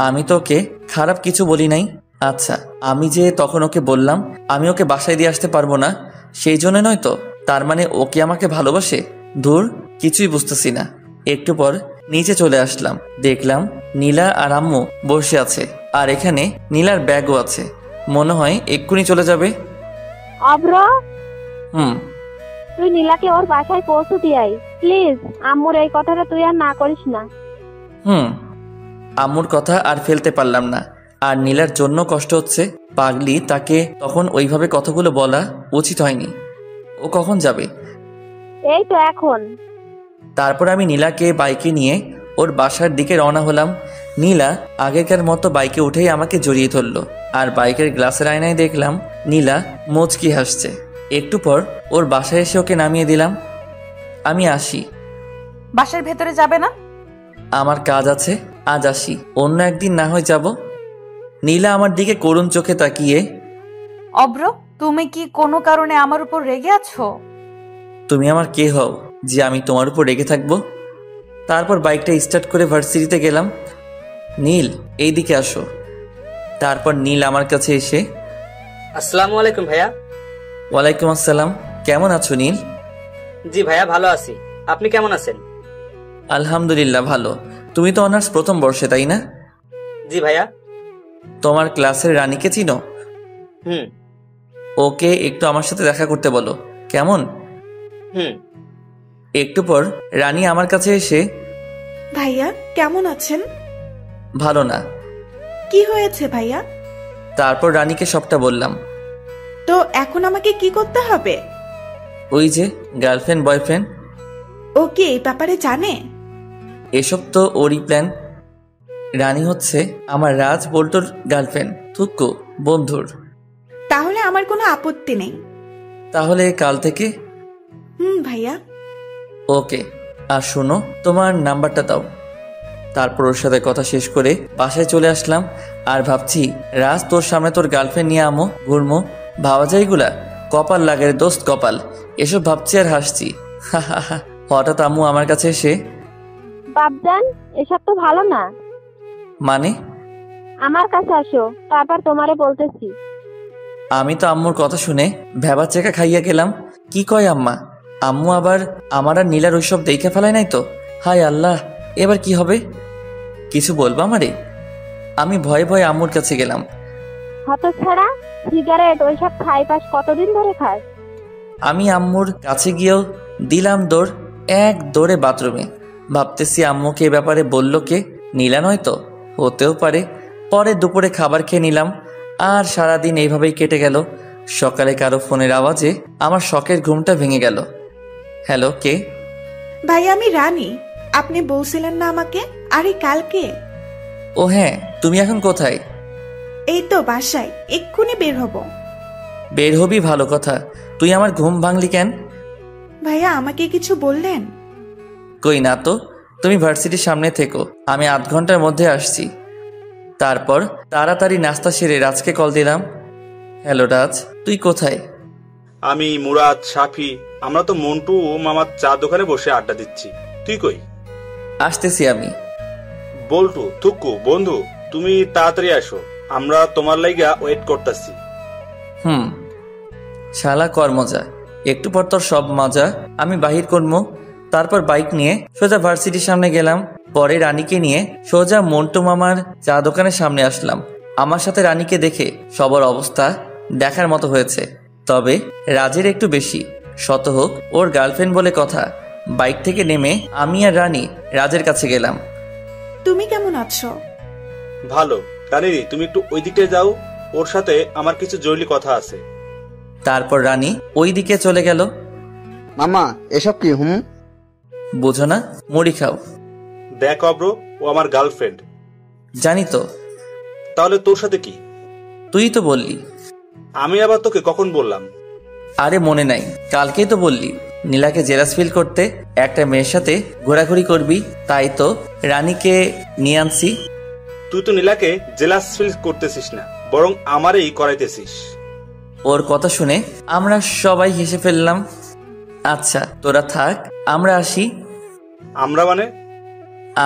A: আমি তো ওকে খারাপ কিছু বলি নাই। আচ্ছা, আমি যে তখন ওকে বললাম আমি ওকে বাসায় দিয়ে আসতে পারবো না, সেই জন্য নয় তো? তার মানে ও কি আমাকে ভালোবাসে? ধুর, কিছুই বুঝতেছি না। একটু পর নিচে চলে আসলাম, দেখলাম নীলা আর আম্মু বসে আছে আর এখানে নীলার ব্যাগও আছে। মনে হয় এক্ষুনি চলে যাবে।
C: অব্র,
A: হুম।
C: তুই নীলাকে ওর বাসায় পৌঁছে দিয়ে আয় প্লিজ। আম্মুর এই কথাটা তুই আর না করিস না।
A: হুম। আম্মুর কথা আর ফেলতে পারলাম না। আর নীলার জন্য কষ্ট হচ্ছে। পাগলি, তাকে তখন ওইভাবে কথাগুলো বলা উচিত হয়নি। ও কখন যাবে?
C: এই তো এখন।
A: তারপর আমি নীলাকে বাইকে নিয়ে ওর বাসার দিকে রওনা হলাম। নীলা আগেকার মতো বাইকে উঠেই আমাকে জড়িয়ে ধরলো আর বাইকের গ্লাসের আয়নায় দেখলাম নীলা মুচকি হাসছে। একটু পর ওর বাসায় এসে ওকে নামিয়ে দিলাম। আমি আসি।
B: বাসার ভেতরে যাবে না?
A: আমার কাজ আছে, আজ আসি, অন্য একদিন না হয় যাব। নীলা আমার দিকে করুণ চোখে তাকিয়ে,
B: অব্র, তুমি কি কোনো কারণে আমার উপর রেগে আছো?
A: তুমি আমার কে হও যে আমি তোমার উপর রেগে থাকবো? তারপর বাইকটা স্টার্ট করে ভার্সিটিতে গেলাম। নীল, এই দিকে আসো। তারপর নীল আমার কাছে এসে,
E: আসসালামু আলাইকুম ভাইয়া।
A: ওয়ালাইকুম আসসালাম। কেমন আছো নীল?
E: জি ভাইয়া, ভালো আছি। আপনি কেমন আছেন?
A: আলহামদুলিল্লাহ ভালো। তুমি তো অনার্স প্রথম বর্ষে, তাই না?
E: জি ভাইয়া।
A: তোমার ক্লাসের রানীকে চিনো?
E: হুম।
A: ওকে একটু আমার সাথে দেখা করতে বলো, কেমন?
E: হুম।
A: একটু পর রানী আমার কাছে এসে,
I: ভাইয়া কেমন আছেন?
A: ভালো না।
I: কি হয়েছে ভাইয়া?
A: তারপর রানীকে সবটা বললাম।
I: তো এখন আমাকে কি করতে হবে?
A: ওই যে গার্লফ্রেন্ড বয়ফ্রেন্ড।
I: ও কি এই ব্যাপারে জানে?
A: এসব তো ওরই প্ল্যান। রানী হচ্ছে আমার রাজ বল্টুর গার্লফ্রেন্ড, থুক্কু বন্ধুর।
I: তাহলে আমার কোনো আপত্তি নেই।
A: তাহলে কাল থেকে?
I: ভাইয়া।
A: ওকে। আর শোনো, তোমার নাম্বারটা দাও। তারপর ওর সাথে কথা শেষ করে বাসায় চলে আসলাম আর ভাবছি রাজ তোর সামনে তোর গার্লফ্রেন্ড নিয়ে আমো ঘুরমো, ভাবা যায় এগুলা? কপাল লাগে রে দোস্ত, কপাল। এসব ভাবছি আর হাসছি। হঠাৎ আম্মু আমার কাছে এসে,
C: বাপজান, এসব তো ভালো না।
A: মানে?
C: আমার কাছে আসো, তারপর তোমারে বলতেছি।
A: আমি তো আম্মুর কথা শুনে ভেবা চেকা খাইয়া গেলাম। কি কয় আম্মা? আম্মু আবার আমার আর নীলার ওইসব দেখে ফেলায় নাই তো? হায় আল্লাহ, এবার কি হবে? কিছু বলবা আমারে? আমি ভয়ে ভয়ে আম্মুর কাছে গেলাম।
C: হতছাড়া, সিগারেট ওইসব খাই পাস কতদিন ধরে খাস?
A: আমি আম্মুর কাছে গিয়েও দিলাম দৌড়, এক দৌড়ে বাথরুমে। ভাবতেছি আম্মুকে এ ব্যাপারে বলল কে? নীলা নয় তো? হতেও পারে। পরে দুপুরে খাবার খেয়ে নিলাম আর সারাদিন এইভাবেই কেটে গেল। সকালে কারো ফোনের আওয়াজে আমার শখের ঘুমটা ভেঙে গেল। হ্যালো, কে?
I: ভাইয়া আমি রানী। আপনি বলছিলেন না আমাকে? আরে কালকে।
A: ও হ্যাঁ, তুমি এখন কোথায়?
I: এই তো বাসায়, এক্ষুনি বের হব।
A: বের হবি, ভালো কথা। তুই আমার ঘুম ভাঙলি কেন?
I: ভাইয়া আমাকে কিছু বললেন?
A: কই না তো। তুমি ভার্সিটির সামনে থেকো, আমি আধ ঘন্টার মধ্যে আসছি। তারপর তাড়াতাড়ি নাস্তা সেরে রাজকে কল দিলাম। হ্যালো রাজ, তুই কোথায়?
J: আমি, মুরাদ, সাফি, আমরা তো মন্টু ও মামার চা দোকানে বসে আড্ডা দিচ্ছি। তুই কই?
A: আসতেছি আমি।
J: বল্টু, থুক্কু, বন্ধু, তুমি তাড়াতাড়ি আসো, আমরা তোমার লাইগা ওয়েট করতেছি।
A: শালা কর মজা, একটু পর তোর সব মজা আমি বাহির করবো। তারপর বাইক নিয়ে সোজা ভার্সিটির সামনে গেলাম। পরে রানীকে নিয়ে সোজা মন্টু মামার চা দোকানের সামনে আসলাম। আমার সাথে রানীকে দেখে সবার অবস্থা দেখার মতো হয়েছে, তবে রাজের একটু বেশি। শত হোক ওর গার্লফ্রেন্ড বলে কথা, বাইক থেকে নেমে আমি আর রানী রাজের কাছে গেলাম।
I: তুমি কেমন আছো?
J: ভালো। রানী, তুমি একটু ওই দিকে যাও, ওর সাথে আমার কিছু জরুরি কথা আছে।
A: তারপর রানী ওই দিকে চলে গেল।
E: মামা এসব কি?
A: বুঝো না, মুড়ি খাও।
J: দেখ অব্র, ও আমার গার্লফ্রেন্ড।
A: জানি তো।
J: তাহলে তোর সাথে কি?
A: তুই তো বললি।
J: আমি আবার তোকে কখন বললাম?
A: আরে মনে নাই, কালকেই তো বললি নীলাকে জেলাস ফিল করতে একটা মেয়ের সাথে ঘোরাঘুরি করবি, তাই তো রানীকে নিয়ে আনছি।
J: তুই তো নীলাকে জেলাস ফিল করতেছিস না, বরং আমারই করাইতেছিস।
A: ওর কথা শুনে আমরা সবাই হেসে ফেললাম। আচ্ছা তোরা থাক, আমরা আসি।
J: আমরা মানে?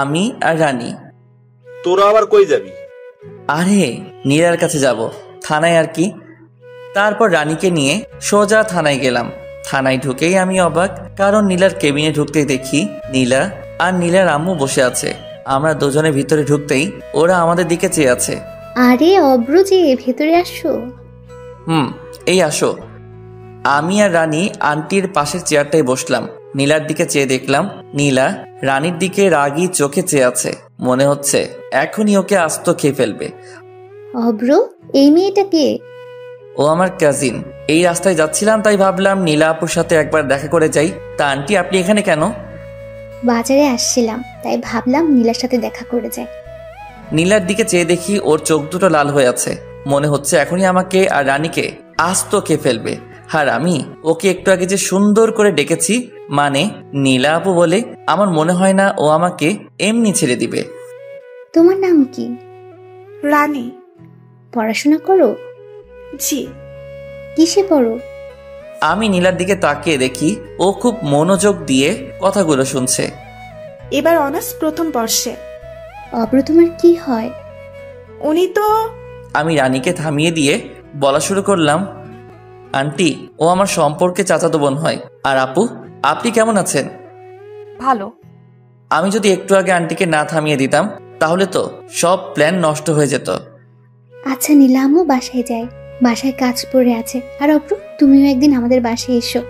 A: আমি আর রানী।
J: তোরা আবার কই যাবি?
A: আরে নীলার কাছে যাব, থানায় আর কি। তারপর রানীকে নিয়ে সোজা থানায় গেলাম। থানায় ঢুকেই আমি অবাক, কারণ নীলার কেবিনে ঢুকতেই দেখি নীলা আর নীলার আম্মু বসে আছে। আমরা দুজনে ভিতরে ঢুকতেই ওরা আমাদের দিকে চেয়ে আছে।
D: আরে অব্র যে, ভেতরে আসো।
A: এই আসো। আমি আর রানী আন্টির পাশের চেয়ারটায় বসলাম। নীলার দিকে চেয়ে দেখলাম নীলা রানীর দিকে রাগী চোখে চেয়ে আছে। মনে হচ্ছে এখনই ওকে আস্ত খেয়ে ফেলবে।
D: অব্র, এই মেয়েটা কে?
A: ও আমার কাজিন। এই রাস্তায় যাচ্ছিলাম, তাই ভাবলাম নীলা আপুর সাথে একবার দেখা করে যাই। তা আন্টি, আপনি এখানে কেন?
D: বাজারে আসছিলাম, তাই ভাবলাম নীলার সাথে দেখা করে যাই।
A: নীলার দিকে চেয়ে দেখি ওর চোখ দুটো লাল হয়ে আছে। মনে হচ্ছে এখনই আমাকে আর রানীকে আস্ত খেয়ে ফেলবে। আর আমি ওকে একটু আগে যে সুন্দর করে ডেকেছি, মানে নীলা আপু বলে, আমার মনে হয় না ও আমাকে এমনি ছেড়ে দিবে।
D: তোমার নাম কি?
I: রানী।
D: পড়াশোনা করো?
I: জি।
D: কিসে পড়ো?
A: আমি নীলার দিকে তাকিয়ে দেখি ও খুব মনোযোগ দিয়ে কথাগুলো শুনছে।
I: এবার অনার্স প্রথম বর্ষে।
D: অব্র, তোমার কি হয়?
I: উনি তো।
A: আমি রানীকে থামিয়ে দিয়ে বলা শুরু করলাম, আন্টি, ও আমার সম্পর্কে চাচাতো বোন হয়। আর আপু, আপনি কেমন আছেন?
B: ভালো।
A: আমি যদি একটু আগে আন্টিকে না থামিয়ে দিতাম তাহলে তো সব প্ল্যান নষ্ট হয়ে যেত।
D: আচ্ছা নীলা আম্মু, বাসায় যাই, বাসায় কাজ পড়ে আছে। আর অব্র, তুমিও একদিন আমাদের বাসায় এসো।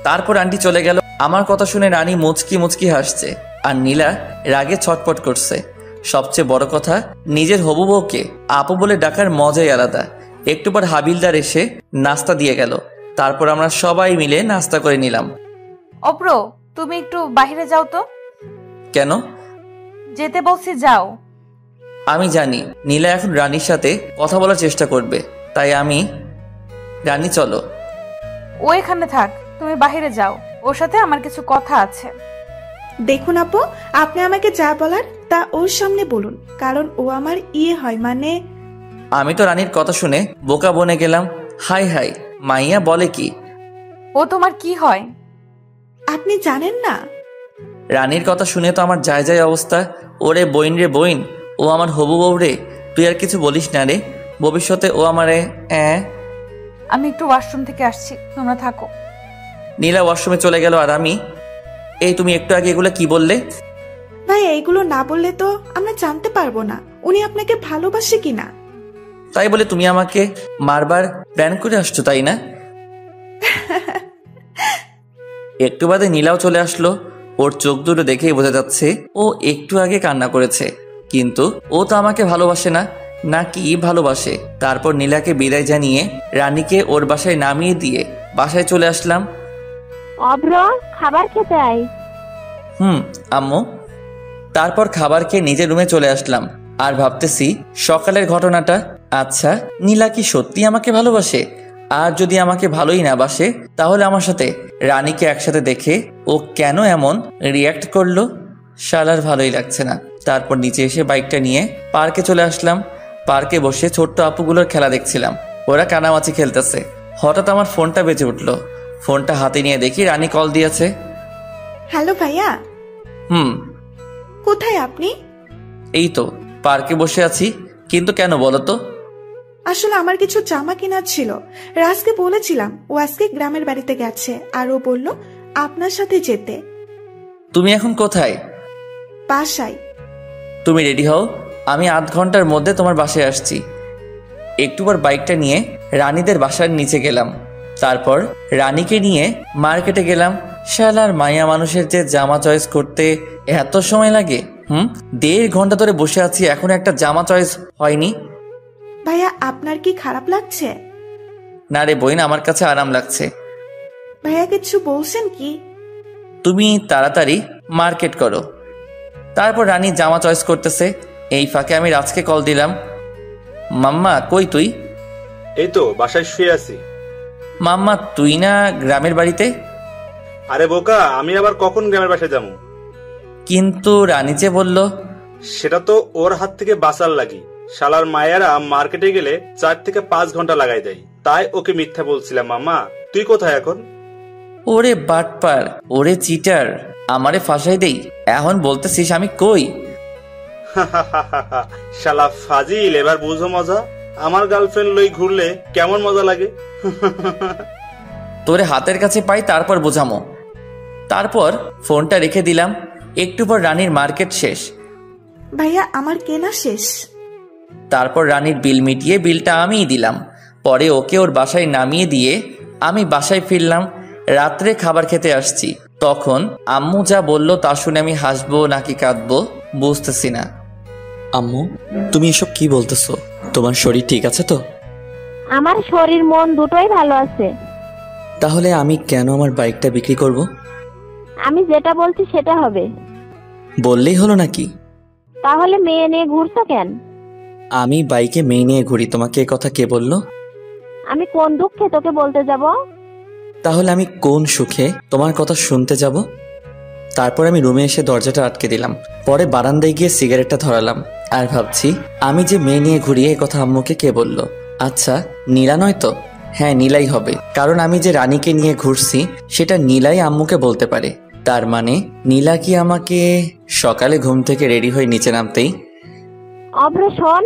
A: তারপর আন্টি চলে গেল। আমার কথা শুনে রানী মুচকি মুচকি হাসছে আর নীলা রাগে ছটপট করছে। সবচেয়ে বড় কথা, নিজের হবু বউকে আপু বলে ডাকার মজাই আলাদা। একটু পর হাবিলদার এসে নাস্তা দিয়ে গেল। তারপর আমরা সবাই মিলে নাস্তা করে নিলাম।
B: অব্র, তুমি একটু বাইরে যাও তো।
A: কেন?
B: যেতে বলছি, যাও।
A: আমি জানি নীলা এখন রানীর সাথে কথা বলার চেষ্টা করবে, তাই আমি। রানী চলো।
B: ও এখানে থাক, তুমি বাইরে যাও, ওর সাথে আমার কিছু কথা আছে।
I: দেখুন আপু, আপনি আমাকে যা বলার তা ওর সামনে বলুন, কারণ ও আমার হয়, মানে।
A: আমি তো রানীর কথা শুনে বোকা বনে গেলাম। হাই হাই, মাইয়া বলে কি?
B: ও তোমার কি হয়?
I: আপনি জানেন না?
A: রানীর কথা শুনে তো আমার যায় যায় অবস্থা। ওরে বইন রে বইন, ও আমার হবু বউ রে। তুই আর কিছু বলিস না রে, ভবিষ্যতে ও আমারে।
B: আমি একটু ওয়াশরুম থেকে আসছি, তোমরা থাকো।
A: নীলা ওয়াশরুমে চলে গেল আর আমি। এই তুমি একটু আগে এগুলো কি বললে?
I: ভাই, এইগুলো না বললে তো আমরা জানতে পারবো না উনি আপনাকে ভালোবাসে কিনা।
A: তাই বলে তুমি আমাকে মারবার প্ল্যান করে আসছো, তাই না? একটু বাদে নীলাও চলে আসলো। ওর চোখ দুটো দেখেই বোঝা যাচ্ছে ও একটু আগে কান্না করেছে, কিন্তু ও তো আমাকে ভালোবাসে না, নাকি ভালোবাসে। তারপর নীলাকে বিদায় জানিয়ে রানীকে ওর বাসায় নামিয়ে দিয়ে বাসায় চলে আসলাম।
C: অব্র, খাবার খেতে আয়।
A: আম্মু। তারপর খাবার খেয়ে নিজের রুমে চলে আসলাম আর ভাবতেছি সকালের ঘটনাটা। আচ্ছা, নীলা কি সত্যি আমাকে ভালোবাসে? আর যদি আমাকে ভালোই না বাসে, তাহলে আমার সাথে রানীকে একসাথে দেখে ও কেন এমন রিয়াক্ট করলো? শালার ভালোই লাগছে না। তারপর নিচে এসে বাইকটা নিয়ে পার্কে চলে আসলাম। পার্কে বসে ছোট্ট আপুগুলোর খেলা দেখছিলাম। ওরা কানামাছি খেলতেছে। হঠাৎ আমার ফোনটা বেজে উঠলো। ফোনটা হাতে নিয়ে দেখি রানী কল দিয়েছে।
I: হ্যালো ভাইয়া। কোথায় আপনি?
A: এই তো পার্কে বসে আছি। কিন্তু কেন বলো তো?
I: আসলে আমার কিছু জামা কেনার ছিল। রাজকে বলেছিলাম, ও আজকে গ্রামের বাড়িতে গেছে, আর ও বলল আপনার সাথে যেতে।
A: তুমি এখন কোথায়?
I: বাসায়।
A: তুমি রেডি হও, আমি আধ ঘন্টার মধ্যে তোমার বাসায় আসছি। একটু পর বাইকটা নিয়ে রানীদের বাসার নিচে গেলাম। তারপর রানীকে নিয়ে মার্কেটে গেলাম। শালার মাইয়া মানুষের যে জামা চয়েস করতে এত সময় লাগে। 1.5 ঘন্টা ধরে বসে আছি, এখন একটা জামা চয়েস হয়নি।
I: ভাইয়া আপনার কি খারাপ লাগছে?
A: না রে বইন, আমার কাছে আরাম লাগছে।
I: ভাইয়া কিছু বলছেন কি?
A: তুমি তাড়াতাড়ি মার্কেট করো। তারপর রানী জামা চয়েস করতেছে, এই ফাঁকে আমি রাজকে কল দিলাম। মাম্মা কই তুই?
J: এই তো বাসায় শুয়ে আছি।
A: মাম্মা তুই না গ্রামের বাড়িতে?
J: আরে বোকা, আমি আবার কখন গ্রামের বাসায় যাবো?
A: কিন্তু রানী যে বলল।
J: সেটা তো ওর হাত থেকে বাঁচার লাগি। শালার মায়েরা মার্কেটে গেলে 4 থেকে 5 ঘন্টা লাগাই দেয়, তাই ওকে মিথ্যা বলছিলাম। মামা তুই কোথায় এখন?
A: ওরে বাটপার, ওরে চিটার, আমারে ফাঁসাই দেই, এখন বলতেছিস আমি কই?
J: শালা ফাজিল, এবার বুঝো মজা। আমার গার্লফ্রেন্ড লই ঘুরলে কেমন মজা লাগে।
A: তোরে হাতের কাছে পাই, তারপর বোঝামো। তারপর ফোনটা রেখে দিলাম। একটু পর রানীর মার্কেট শেষ।
I: ভাইয়া আমার কেনা শেষ।
A: তারপর রানীর বিল মিটিয়ে বিলটা আমিই দিলাম। পরে ওকে ওর বাসায় নামিয়ে দিয়ে আমি বাসায় ফিরলাম। রাত্রে খাবার খেতে আসছি, তখন আম্মু যা বলল তা শুনে আমি হাসবো নাকি কাঁদবো বুঝতেছি না।
H: আম্মু, তুমি এসব কি বলতেছো? তোমার শরীর ঠিক আছে তো?
C: আমার শরীর মন দুটোই ভালো আছে।
H: তাহলে আমি কেন আমার বাইকটা বিক্রি করব?
C: আমি যেটা বলছি সেটা হবে।
H: বললেই হলো নাকি?
C: তাহলে মেয়ে নিয়ে ঘুরছো কেন?
H: আমি বাইকে মেয়ে নিয়ে ঘুরি, তোমাকে এ কথা কে বললো?
C: আমি কোন দুঃখে তোকে বলতে যাব?
H: তাহলে আমি কোন সুখে তোমার কথা শুনতে যাব? তারপর আমি রুমে এসে দরজাটা আটকে দিলাম। পরে বারান্দায় গিয়ে সিগারেটটা ধরালাম আর ভাবছি আমি যে মেয়ে নিয়ে ঘুরি এ কথা আম্মুকে কে বলল? আচ্ছা, নীলা নয় তো? হ্যাঁ, নীলাই হবে, কারণ আমি যে রানীকে নিয়ে ঘুরছি সেটা নীলাই আম্মুকে বলতে পারে। তার মানে নীলা কি আমাকে সকালে ঘুম থেকে রেডি হয়ে নিচে নামতেই?
C: অভ্র শোন,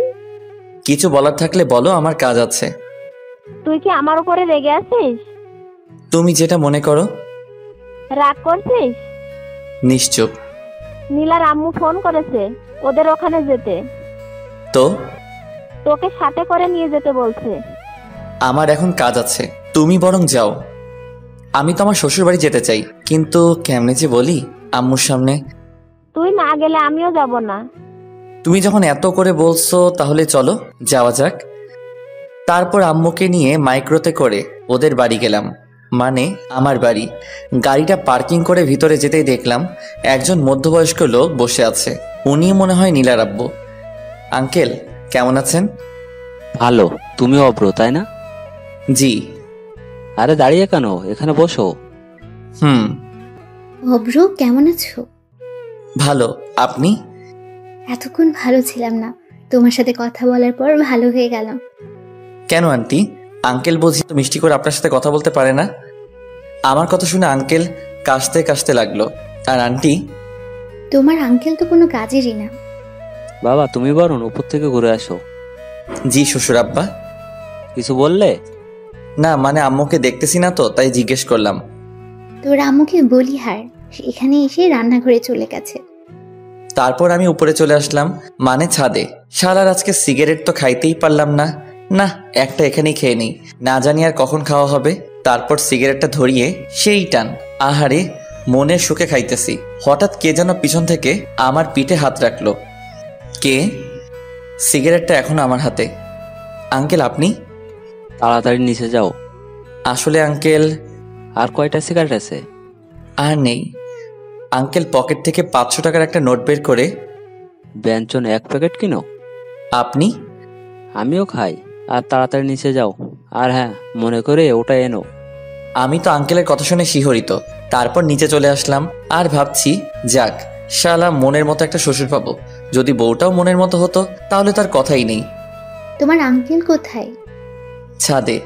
A: কিছু বলার থাকলে বলো, আমার কাজ আছে।
C: তুই কি আমার উপরে রেগে আছিস?
A: তুমি যেটা মনে করো।
C: রাগ করছিস?
A: নিশ্চুপ।
C: নীলার আম্মু ফোন করেছে ওদের ওখানে যেতে।
A: তো
C: তোকে সাথে করে নিয়ে যেতে বলছে।
A: আমার এখন কাজ আছে, তুমি বরং যাও। আমি তো আমার শ্বশুর বাড়ি যেতে চাই, কিন্তু কেমনে যে বলি আম্মুর সামনে।
C: তুই না গেলে আমিও যাব না।
A: তুমি যখন এত করে বলছো তাহলে চলো যাওয়া যাক। তারপর আম্মুকে নিয়ে মাইক্রোতে করে ওদের বাড়ি গেলাম, মানে আমার বাড়ি। গাড়িটা পার্কিং করে ভিতরে যেতেই দেখলাম একজন মধ্যবয়স্ক লোক বসে আছে। উনি মনে হয় নীলার আব্বু। আঙ্কেল কেমন আছেন?
G: ভালো। তুমি অভ্র তাই না?
A: জি।
G: আরে দাঁড়িয়ে কেন, এখানে বসো।
D: অভ্র কেমন আছো?
A: ভালো, আপনি?
D: এতক্ষণ ভালো ছিলাম না, তোমার সাথে কথা বলার পর ভালো হয়ে গেলাম।
A: কেন আন্টি? আঙ্কেল বুঝি তো মিষ্টি করে আপনার সাথে কথা বলতে পারে না? আমার কথা শুনে আঙ্কেল কাশতে কাশতে লাগলো। আর আন্টি?
D: তোমার আঙ্কেল তো কোনো কাজেরই না।
G: বাবা তুমি বরং উপর থেকে ঘুরে আসো।
A: জি শ্বশুর আব্বা।
G: কিছু বললে?
A: না, মানে আম্মুকে দেখতেছি না তো তাই জিজ্ঞেস করলাম।
D: তোর আম্মুকে বলি হার, এখানে এসে রান্নাঘরে চলে গেছে।
A: তারপর আমি উপরে চলে আসলাম, মানে ছাদে। শালার আজকে সিগারেট তো খাইতেই পারলাম না। না, একটা এখানেই খেয়ে নিই, না জানি আর কখন খাওয়া হবে। তারপর সিগারেটটা ধরিয়ে সেই টান। আহারে, মনের সুখে খাইতেছি। হঠাৎ কে যেন পিছন থেকে আমার পিঠে হাত রাখলো। কে? সিগারেটটা এখন আমার হাতে। আঙ্কেল আপনি?
G: তাড়াতাড়ি নিচে যাও।
A: আসলে আঙ্কেল।
G: আর কয়টা সিগারেট আছে?
A: আর নেই। আঙ্কেল পকেট থেকে 500 টাকার একটা নোট বের করে।
G: ব্যঞ্জন 1 প্যাকেট কিনো।
A: আপনি?
G: আমিও খাই। আর তাড়াতাড়ি নিচে যাও। আর হ্যাঁ, মনে করে ওটা এনো।
A: আমি তো আঙ্কেলের কথা শুনে শিহরিত। তারপর নিচে চলে আসলাম আর ভাবছি, যাক শালা মনের মতো একটা শ্বশুর পাবো। যদি বউটাও মনের মতো হতো তাহলে তার কথাই নেই।
D: তোমার আঙ্কেল কোথায়?
A: ছাদে।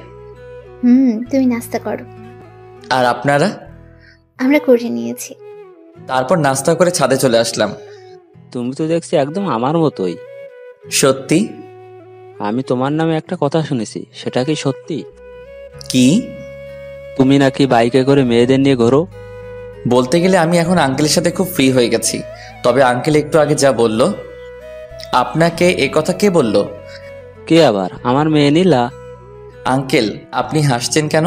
D: তুমি নাস্তা করো।
A: আর আপনারা?
D: আমরা করে নিয়েছি।
A: তারপর নাস্তা করে ছাদে চলে আসলাম।
G: তুমি তো দেখছি একদম আমার মতোই।
A: সত্যি?
G: আমি তোমার নামে একটা কথা শুনেছি, সেটা কি সত্যি?
A: কি?
G: তুমি নাকি বাইকে করে মেয়েদের নিয়ে ঘোরো।
A: বলতে গেলে আমি এখন আঙ্কেলের সাথে খুব ফ্রি হয়ে গেছি। তবে আঙ্কেল একটু আগে যা বলল। আপনাকে এ কথা কে বলল?
G: কে আবার? আমার মেয়ে নীলা।
A: আঙ্কেল আপনি হাসছেন কেন?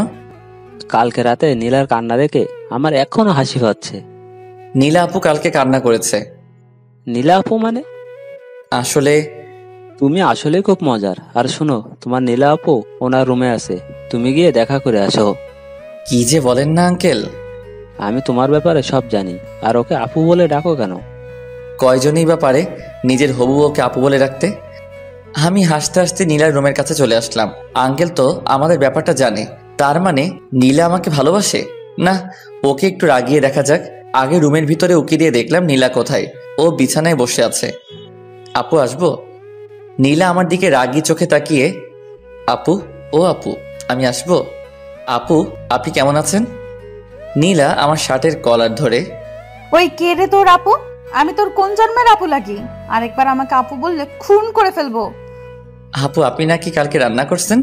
G: কালকে রাতে নীলার কান্না দেখে আমার এখনো হাসি পাচ্ছে।
H: নীলা আপু কালকে কান্না করেছে।
G: নীলা আপু মানে?
H: আসলে
G: তুমি আসলে খুব মজার। আর শোনো, তোমার নীলা আপু ওনার রুমে আছে, তুমি গিয়ে দেখা করে আসো।
H: কি যে বলেন না আঙ্কেল,
G: আমি তোমার ব্যাপারে সব জানি। আর ওকে আপু বলে ডাকো কেন?
H: কয়জনই বা পারে নিজের হবু ওকে আপু বলে রাখতে। আমি হাসতে হাসতে নীলার রুমের কাছে চলে আসলাম। আঙ্কেল তো আমাদের ব্যাপারটা জানে, তার মানে নীলা আমাকে ভালোবাসে না। ওকে একটু রাগিয়ে দেখা যাক। আগে রুমের ভিতরে উকি দিয়ে দেখলাম নীলা কোথায়। ও বিছানায় বসে আছে। আপু আসবো? নীলা আমার দিকে রাগি চোখে তাকিয়ে, আপু, ও আপু আমি আসবো? আপু আপনি কেমন আছেন? নীলা আমার শার্টের কলার ধরে,
B: ওই কে রে তোর আপু? আমি তোর কোন জন্মের আপু লাগি? আরেকবার আমাকে আপু বললে খুন করে ফেলবো।
H: আপু আপনি নাকি কালকে রান্না করছেন?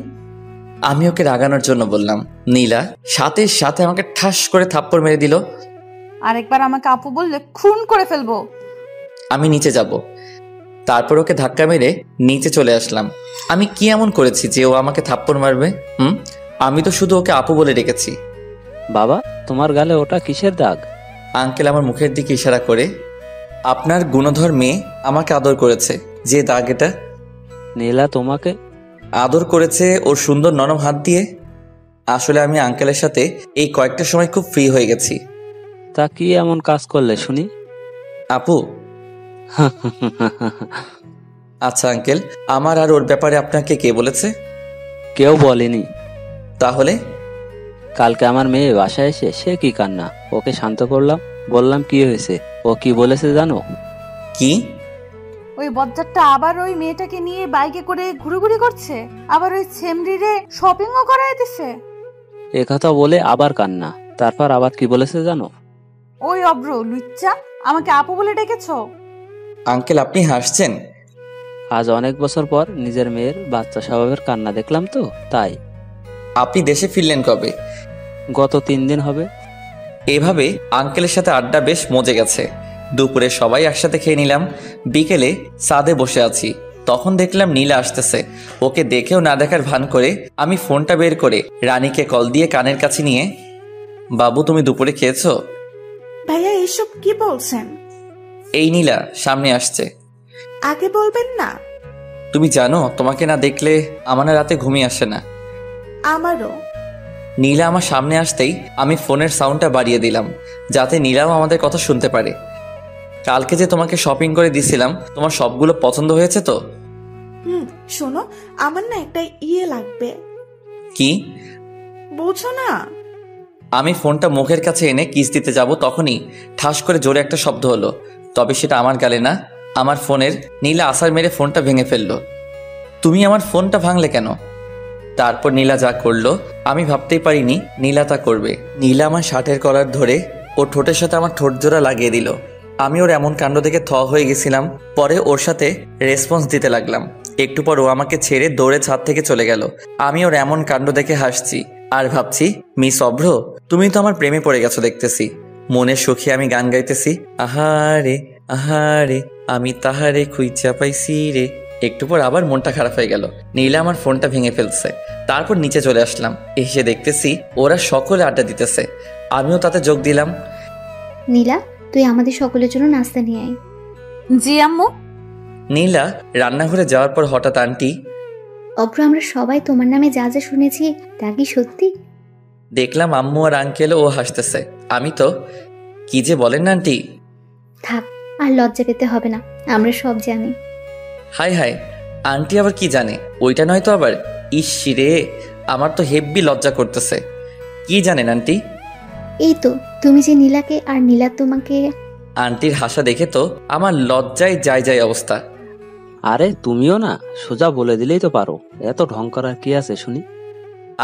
H: আমি ওকে রাগানোর জন্য বললাম। নীলা সাথে সাথে আমাকে ঠাস করে থাপ্পড় মেরে দিল।
B: আরেকবার আমাকে আপু বললে খুন করে ফেলবো।
H: আমি নিচে যাব, তারপর ওকে ধাক্কা মেরে নিচে চলে আসলাম। আমি কি এমন করেছি যে ও আমাকে থাপ্পড় মারবে? আমি তো শুধু ওকে আপু বলে ডেকেছি।
G: বাবা, তোমার গালে ওটা কিসের দাগ?
H: আঙ্কেল আমার মুখের দিকে ইশারা করে, আপনার গুণধর মেয়ে আমাকে আদর করেছে, যে দাগ এটা।
G: নীলা তোমাকে
H: আদর করেছে ওর সুন্দর নরম হাত দিয়ে। আসলে আমি আঙ্কেলের সাথে এই কয়েকটা সময় খুব ফ্রি হয়ে গেছি।
G: তা কি এমন কাজ করলে শুনি?
H: আপু আচ্ছা আঙ্কেল, আমার আর ওর ব্যাপারে আপনাকে কে বলেছে?
G: কেউ বলেনি।
H: তাহলে?
G: কালকে আমার মেয়ে বাসায় এসে সে কি কান্না, ওকে শান্ত করলাম, বললাম কি হয়েছে। ও কি বলেছে জানো?
H: কি?
B: ওই বজ্জারটা আবার ওই মেয়েটাকে নিয়ে বাইকে করে ঘুরুঘুরি করছে, আবার ওই ছেমরিরে শপিংও করায় দিছে।
G: একথা বলে আবার কান্না। তারপর আবার কি বলেছে জানো?
B: ওই অব্র লুচ্চা, আমাকে আপু বলে ডেকেছো?
H: আঙ্কেল আপনি হাসছেন?
G: আজ অনেক বছর পর নিজের মেয়ের বাচ্চা স্বভাবের কান্না দেখলাম তো তাই।
H: আপনি দেশে ফিরলেন কবে?
G: গত 3 দিন হবে।
H: এভাবে আঙ্কেলের সাথে আড্ডা বেশ মজে গেছে। দুপুরে সবাই একসাথে খেয়ে নিলাম। বিকেলে ছাদে বসে আছি, তখন দেখলাম নীলা আসতেছে। ওকে দেখেও না দেখার ভান করে আমি ফোনটা বের করে রানীকে কল দিয়ে কানের কাছে নিয়ে, বাবু তুমি দুপুরে খেয়েছো?
I: ভাইয়া এসব কি বলছেন?
H: এই নীলা সামনে আসছে।
I: আগে বলবেন না।
H: তুমি জানো তোমাকে না দেখলে আমার না রাতে ঘুমিয়ে আসে না।
I: আমারও।
H: নীলা আমার সামনে আসতেই আমি ফোনের সাউন্ডটা বাড়িয়ে দিলাম, যাতে নীলাও আমাদের কথা শুনতে পারে। কালকে যে তোমাকে শপিং করে দিছিলাম, তোমার সবগুলো পছন্দ হয়েছে তো?
I: শোনো, আমার না একটা লাগবে।
H: কি?
I: বুঝো না?
H: আমি ফোনটা মুখের কাছে এনে কিস দিতে যাব, তখনই ঠাস করে জোরে একটা শব্দ হলো। তবে সেটা আমার গালে না, আমার ফোনের। নীলা আছাড় মেরে ফোনটা ভেঙে ফেললো। তুমি আমার ফোনটা ভাঙলে কেন? তারপর নীলা যা করলো আমি ভাবতেই পারিনি নীলা তা করবে। নীলা আমার শার্টের কলার ধরে ওর ঠোঁটের সাথে আমার ঠোঁট জোড়া লাগিয়ে দিল। আমি ওর এমন কাণ্ড দেখে থ হয়ে গেছিলাম। পরে ওর সাথে রেসপন্স দিতে লাগলাম। একটু পর ও আমাকে ছেড়ে দৌড়ে ছাদ থেকে চলে গেল। আমি ওর এমন কাণ্ড দেখে হাসছি আর ভাবছি, মিস অভ্র তুমি তো আমার প্রেমে পড়ে গেছো দেখতেছি। মনের সুখে আমি গান গাইতেছি, আহারে আহারে আমি তাহারে খুঁজা পাইছি রে। একটু পর আবার মনটা খারাপ হয়ে গেল। নীলা আমার ফোনটা ভেঙে ফেলছে। তারপর নিচে চলে আসলাম। এসে দেখতেছি ওরা সকলে আড্ডা দিতেছে, আমিও তাতে যোগ দিলাম।
D: নীলা, তুই আমাদের সকলের জন্য নাস্তা নিয়ে আয়।
B: জি আম্মু।
H: নীলা রান্নাঘরে যাওয়ার পর হঠাৎ আন্টি,
D: অভ্র আমরা সবাই তোমার নামে যা যা শুনেছি তা কি সত্যি?
H: দেখলাম আম্মু আর আঙ্কেলও ও হাসতেছে। আমি তো, কি যে বলেন না আন্টি।
D: থাক, আর লজ্জা পেতে হবে না, আমরা সব জানি।
H: হাই হাই, আন্টি আবার কি জানে? ওইটা নয় তো আবার। ইস রে, আমার তো হেব্বি লজ্জা করতেছে। কি জানেন আন্টি?
D: এই তো তুমি যে নীলাকে আর নীলা তোমাকে।
H: আন্টির হাসা দেখে তো আমার লজ্জায় যায় অবস্থা।
G: আরে তুমিও না, সোজা বলে দিলেই তো পারো, এত ঢং করার কি আছে শুনি?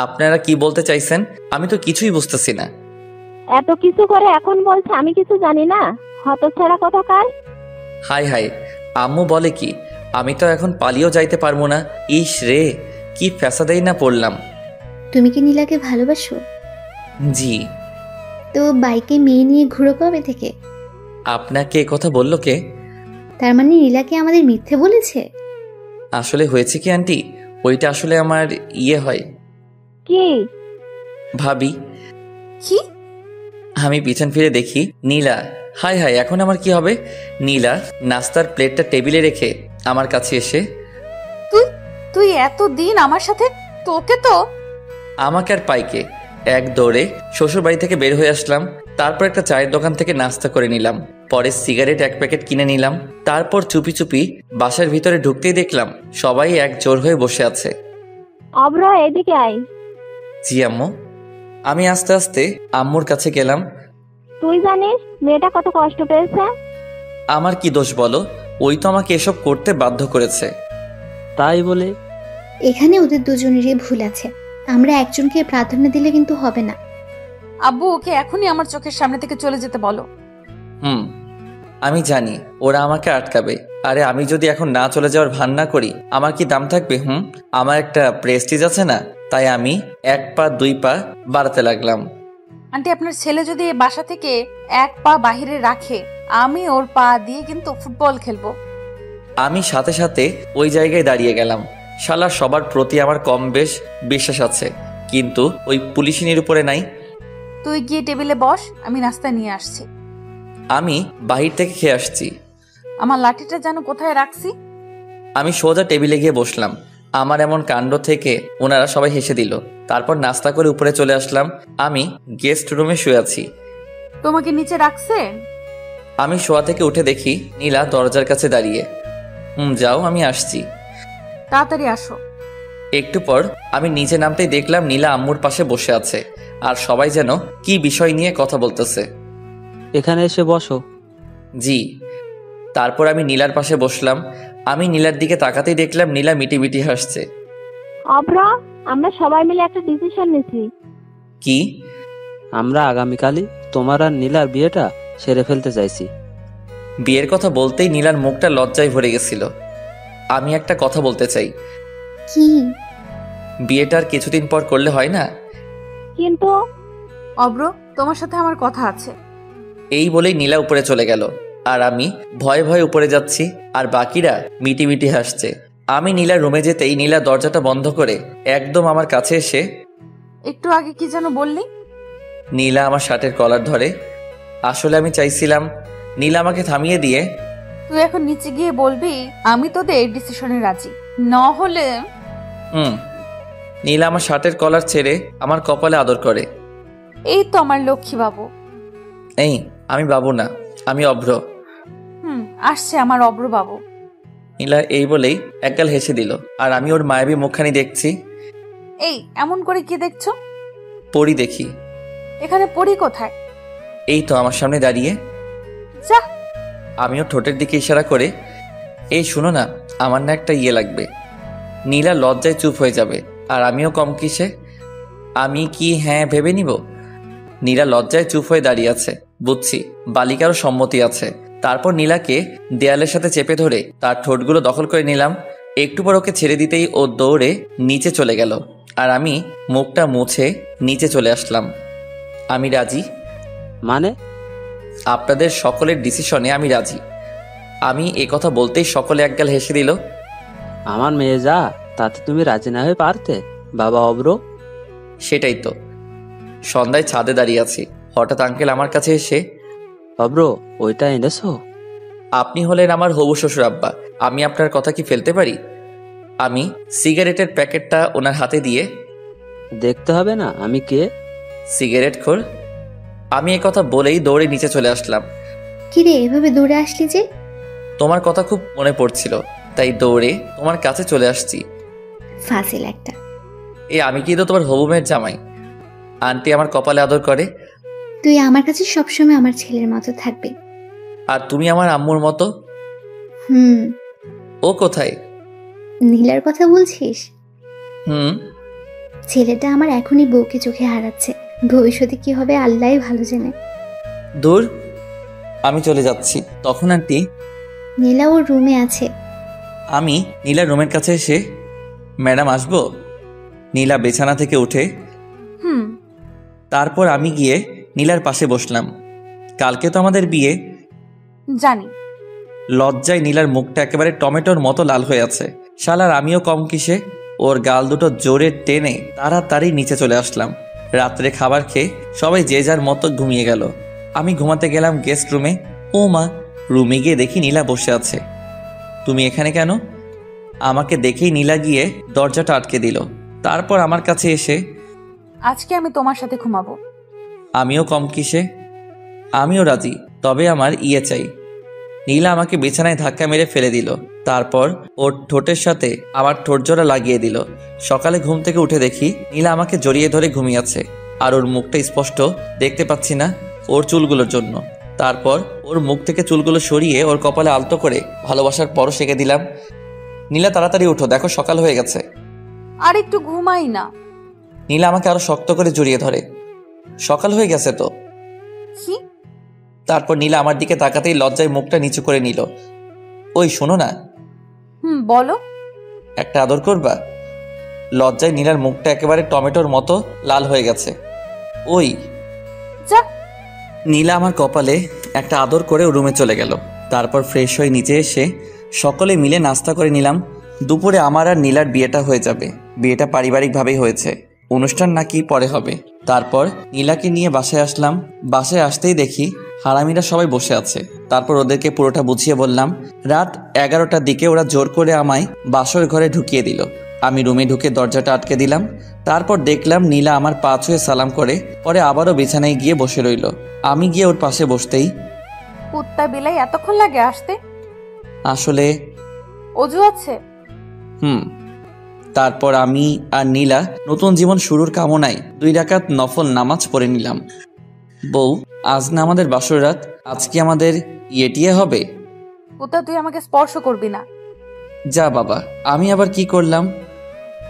H: আপনারা কি বলতে চাইছেন আমি তো কিছুই বুঝতেছি না।
C: এত কিছু করে এখন বলছে আমি কিছু জানি না, হতছাড়া কোথাকার।
H: হাই হাই, আম্মু বলে কি? আমি তো এখন পালিয়েও যাইতে পারবো না। ইস রে, কি ফ্যাসাদেই না পড়লাম।
D: তুমি কি নীলাকে ভালোবাসো?
H: জি।
D: তো বাইকে মেয়ে নিয়ে ঘুরো কবে থেকে?
H: আপনাকে কথা বললো কে?
D: তার মানে নীলাকে আমাদের মিথ্যে বলেছে?
H: আসলে হয়েছে কি আন্টি, ওইটা আসলে আমার হয়
C: কি
H: ভাবি।
B: কি?
A: আমি পিছন ফিরে দেখি নীলা। হাই হাই, এখন আমার কি হবে? নীলা নাস্তার প্লেটটা টেবিলে রেখে আমার কাছে এসে,
B: তুই এতদিন আমার সাথে, তোকে তো।
A: আমাকে আর পাইকে এক দৌড়ে শ্বশুর বাড়ি থেকে বের হয়ে আসলাম। তারপর একটা চায়ের দোকান থেকে নাস্তা করে নিলাম। পরে সিগারেট এক প্যাকেট কিনে নিলাম। তারপর চুপি চুপি বাসার ভিতরে ঢুকতেই দেখলাম সবাই এক জোর হয়ে বসে আছে।
C: অভ্র, এদিকে আয়।
A: জি আম্মু। আমি আস্তে আস্তে আম্মুর কাছে গেলাম।
C: তুই জানিস মেয়েটা কত কষ্ট পেয়েছে?
A: আমার কি দোষ বলো? ওই তো আমাকে এসব করতে বাধ্য করেছে।
G: তাই বলে?
D: এখানে ওদের দুজনেরই ভুল আছে। আমরা একজনকে প্রাধান্য দিলে কিন্তু হবে না।
B: আব্বু, ওকে এখনই আমার চোখের সামনে থেকে চলে যেতে বলো।
A: আমি জানি ওরা আমাকে আটকাবে। আরে আমি যদি এখন না চলে যাওয়ার ভান না করি, আমার কি দাম থাকবে? আমার একটা প্রেস্টিজ আছে না? তাই আমি 1 পা 2 পা বাড়াতে লাগলাম।
B: আন্টি, আপনার ছেলে যদি এই বাসা থেকে 1 পা বাহিরে রাখে, আমি ওর পা দিয়ে কিন্তু ফুটবল খেলবো।
A: আমি সাথে সাথে ওই জায়গায় দাঁড়িয়ে গেলাম। শালা সবার প্রতি আমার কম বেশ বিশ্বাস আছে, কিন্তু ওই পুলিশিনীর উপরে নাই।
B: তুই গিয়ে টেবিলে বস, আমি নাস্তা নিয়ে আসছি।
A: আমি বাহির থেকে খেয়ে আসছি।
B: আমার লাঠিটা যেন কোথায় রাখছি।
A: আমি সোজা টেবিলে গিয়ে বসলাম। আমার এমন কাণ্ড থেকে ওনারা সবাই হেসে দিল। তারপর নাস্তা করে উপরে চলে আসলাম। আমি গেস্ট রুমে শুয়ে আছি।
B: তোমাকে নিচে রাখছে?
A: আমি শোয়া থেকে উঠে দেখি নীলা দরজার কাছে দাঁড়িয়ে। যাও, আমি আসছি।
B: তাড়াতাড়ি আসো।
A: একটু পর আমি নিচে নামতেই দেখলাম নীলা আম্মুর পাশে বসে আছে, আর সবাই যেন কি বিষয় নিয়ে কথা বলতেছে।
G: এখানে এসে বসো।
A: জি। তারপর আমি নীলার পাশে বসলাম। আমি নীলার দিকে তাকাতেই দেখলাম নীলা মিটি মিটি হাসছে।
C: অভ্র, আমরা সবাই মিলে একটা ডিসিশন নিয়েছি।
A: কি?
G: আমরা আগামীকালই তোমার আর নীলার বিয়েটা সেরে ফেলতে চাইছি।
A: বিয়ের কথা বলতেই নীলার মুখটা লজ্জায় ভরে গেছিল। আমি একটা কথা বলতে চাই।
D: কি?
A: বিয়েটা আর কিছুদিন পর করলে হয় না?
C: কিন্তু
B: অব্র, তোমার সাথে আমার কথা আছে।
A: এই বলেই নীলা উপরে চলে গেল, আর আমি ভয়ে ভয়ে উপরে যাচ্ছি, আর বাকিরা মিটি মিটি হাসছে। আমি নীলার রুমে যেতেই নীলা দরজাটা বন্ধ করে একদম আমার কাছে এসে,
B: একটু আগে কি যেন বললি?
A: নীলা আমার শার্টের কলার ধরে। আসলে আমি চাইছিলাম নীলা আমাকে থামিয়ে দিয়ে,
B: তুই এখন নিচে গিয়ে বলবি আমি তোদের ডিসিশনে রাজি, না হলে।
A: নীলা আমার শার্টের কলার ছেড়ে আমার কপালে আদর করে।
B: এই তো আমার লক্ষ্মী বাবু।
A: এই, আমি বাবু না, আমি অভ্র।
B: আসছে আমার অব্র বাবু।
A: নীলা এই বলেই একগাল হেসে দিল, আর আমি ওর মায়াবী মুখখানি দেখছি।
B: এই, এমন করে কি দেখছো?
A: পরি দেখি।
B: এখানে পরি কোথায়?
A: এই তো আমার সামনে দাঁড়িয়ে।
B: যা।
A: আমিও ঠোঁটের দিকে ইশারা করে, এই শুনো না, আমার না একটা ইয়ে লাগবে। নীলা লজ্জায় চুপ হয়ে যাবে, আর আমিও কম কিসে। আমি কি হ্যাঁ ভেবে নিব? নীলা লজ্জায় চুপ হয়ে দাঁড়িয়ে আছে। বুঝছি বালিকারও সম্মতি আছে। তারপর নীলাকে দেয়ালের সাথে চেপে ধরে তার ঠোঁটগুলো দখল করে নিলাম। একটু পর ওকে ছেড়ে দিতেই ও দৌড়ে নিচে চলে গেল, আর আমি মুখটা মুছে নিচে চলে আসলাম। আমি রাজি।
G: মানে?
A: আপনাদের সকলের ডিসিশনে আমি রাজি। আমি এ কথা বলতেই সকলে একগাল হেসে দিল।
G: আমার মেয়ে যা, তাতে তুমি রাজি না হয়ে পারতে বাবা অব্র?
A: সেটাই তো। সন্ধ্যায় ছাদে দাঁড়িয়ে আছি, হঠাৎ আঙ্কেল আমার কাছে এসে,
G: অব্র, ওইটা এনেছো?
A: আপনি হলেন আমার হবু শ্বশুর আব্বা, আমি আপনার কথা কি ফেলতে পারি? আমি সিগারেটের প্যাকেটটা ওনার হাতে দিয়ে,
G: দেখতে হবে না আমি কে?
A: সিগারেট খোর। আমি এ কথা বলেই দৌড়ে নিচে চলে আসলাম।
D: কিরে, এভাবে দৌড়ে আসলি যে?
A: তোমার কথা খুব মনে পড়ছিল, তাই দৌড়ে তোমার কাছে চলে আসছি।
D: ফাজিল একটা।
A: আমি কিন্তু তোমার হবু মেয়ের জামাই। আন্টি আমার কপালে আদর করে।
D: তুই আমার কাছে সবসময় আমার ছেলের মতো থাকবি।
A: আর তুমি আমার আম্মুর মতো। ও কোথায়?
D: নীলার কথা বলছিস? ছেলেটা আমার এখনই বউকে চোখে হারাচ্ছে, ভবিষ্যতে কি হবে আল্লাহই ভালো জানে।
A: দূর, আমি চলে যাচ্ছি। তখন আন্টি,
D: নীলা ওর রুমে আছে।
A: আমি নীলার রুমের কাছে এসে, ম্যাডাম আসবো? নীলা বিছানা থেকে উঠে। তারপর আমি গিয়ে নীলার পাশে বসলাম। কালকে তো আমাদের বিয়ে।
B: জানি।
A: লজ্জায় নীলার মুখটা একেবারে টমেটোর মতো লাল হয়ে আছে। শালার আমিও কম কিসে। ওর গাল দুটো জোরে টেনে তাড়াতাড়ি নিচে চলে আসলাম। রাত্রে খাবার খেয়ে সবাই যে যার মতো ঘুমিয়ে গেল। আমি ঘুমাতে গেলাম গেস্ট রুমে। ও মা, রুমে গিয়ে দেখি নীলা বসে আছে। তুমি এখানে কেন? আমাকে দেখেই নীলা গিয়ে দরজাটা আটকে দিল। তারপর আমার কাছে এসে,
B: আজকে আমি তোমার সাথে ঘুমাবো।
A: আমিও কম কিসে, আমিও রাজি, তবে আমার চাই। নীলা আমাকে বিছানায় ধাক্কা মেরে ফেলে দিল। তারপর ওর ঠোঁটের সাথে আমার ঠোঁট জোড়া লাগিয়ে দিল। সকালে ঘুম থেকে উঠে দেখি নীলা আমাকে জড়িয়ে ধরে ঘুমিয়ে আছে, আর ওর মুখটা স্পষ্ট দেখতে পাচ্ছি না ওর চুলগুলোর জন্য। তারপর ওর মুখ থেকে চুলগুলো সরিয়ে ওর কপালে আলতো করে ভালোবাসার পরশ এঁকে দিলাম। নীলা তাড়াতাড়ি উঠো, দেখো সকাল হয়ে গেছে।
B: আর একটু ঘুমাই না।
A: নীলা আমাকে আরো শক্ত করে জড়িয়ে ধরে। সকাল হয়ে গেছে তো।
B: কি?
A: তারপর নীলা আমার দিকে তাকাতেই লজ্জায় মুখটা নিচু করে নিল। ওই শোনো না।
B: বলো।
A: একটা আদর করবা? লজ্জায় নীলার মুখটা একেবারে টমেটোর মতো লাল হয়ে গেছে। ওই
B: যা।
A: নীলা আমার কপালে একটা আদর করে রুমে চলে গেল। তারপর ফ্রেশ হয়ে নিচে এসে সকলে মিলে নাস্তা করে নিলাম। দুপুরে আমার আর নীলার বিয়েটা হয়ে যাবে। বিয়েটা পারিবারিকভাবেই হয়েছে, অনুষ্ঠান নাকি পরে হবে। তারপর নীলাকে নিয়ে বাসায় আসলাম। বাসায় আসতেই দেখি হারামিরা সবাই বসে আছে। তারপর ওদেরকে পুরোটা বুঝিয়ে বললাম। রাত 11টার দিকে ওরা জোর করে আমায় বাসর ঘরে ঢুকিয়ে দিল। আমি রুমে ঢুকে দরজাটা আটকে দিলাম। তারপর দেখলাম নীলা আমার পা ছুঁয়ে সালাম করে পরে আবারও বিছানায় গিয়ে বসে রইল। আমি গিয়ে ওর পাশে বসতেই,
B: কুত্তা বিলাই এতক্ষণ লাগে আসতে?
A: আসলে
B: অজু আছে?
A: তারপর আমি আর নীলা নতুন জীবন শুরুর কামনায় 2 রাকাত নফল নামাজ পড়ে নিলাম। বউ, আজ না আমাদের বাসর রাত, আজ কি আমাদের ইয়েটিয়ে হবে?
B: কুত্তা, তুই আমাকে স্পর্শ করবি না।
A: যা বাবা, আমি আবার কি করলাম?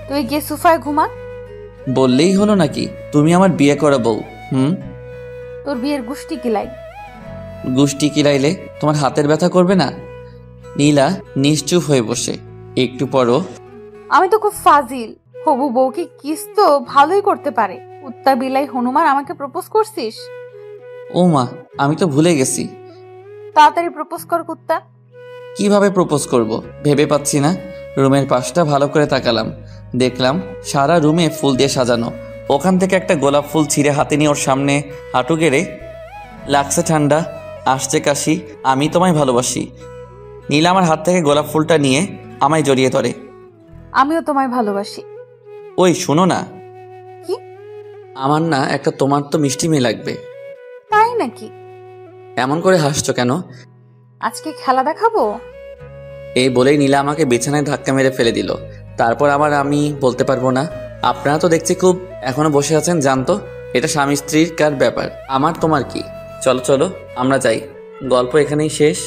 B: তুই গিয়ে সোফায় ঘুমা।
A: বললেই হলো নাকি? তুমি আমার বিয়ে করা বউ।
B: তোর বিয়ের গুষ্টি কিলাই।
A: গুষ্টি কিলাইলে তোমার হাতের ব্যথা করবে না? নীলা নিশ্চুপ হয়ে বসে। একটু পরও,
B: আমি তো খুব ফাজিল। হবু বউকে কিস তো ভালোই করতে পারে। কুত্তা বিলাই হনুমান আমাকে প্রপোজ করছিস?
A: ও মা, আমি তো ভুলে গেছি।
B: তাড়াতাড়ি প্রপোজ কর কুত্তা।
A: কিভাবে প্রপোজ করব ভেবে পাচ্ছি না। রুমের পাশটা ভালো করে তাকালাম। দেখলাম সারা রুমে ফুল দিয়ে সাজানো। ওখান থেকে একটা গোলাপ ফুল ছিঁড়ে হাতে নিয়ে ওর সামনে হাঁটু গেড়ে, লাগছে ঠান্ডা, আসছে কাশি, আমি তোমায় ভালোবাসি। নীলা আমার হাত থেকে গোলাপ ফুলটা নিয়ে আমায় জড়িয়ে ধরে।
B: আমিও তোমায় ভালোবাসি।
A: ওই শোনো না।
B: কি?
A: আমার না একটা তোমার তো মিষ্টি মেয়ে লাগবে।
B: তাই নাকি?
A: এমন করে হাসছো কেন?
B: আজকে খেলা দেখাবো।
A: এই বলেই নীলা আমাকে বিছানায় ধাক্কা মেরে ফেলে দিল। তারপর আমি বলতে পারবো না। আপনারা তো দেখছি খুব এখনো বসে আছেন। জানতো এটা স্বামী স্ত্রীর কার ব্যাপার, আমার তোমার কি? চলো চলো আমরা যাই, গল্প এখানেই শেষ।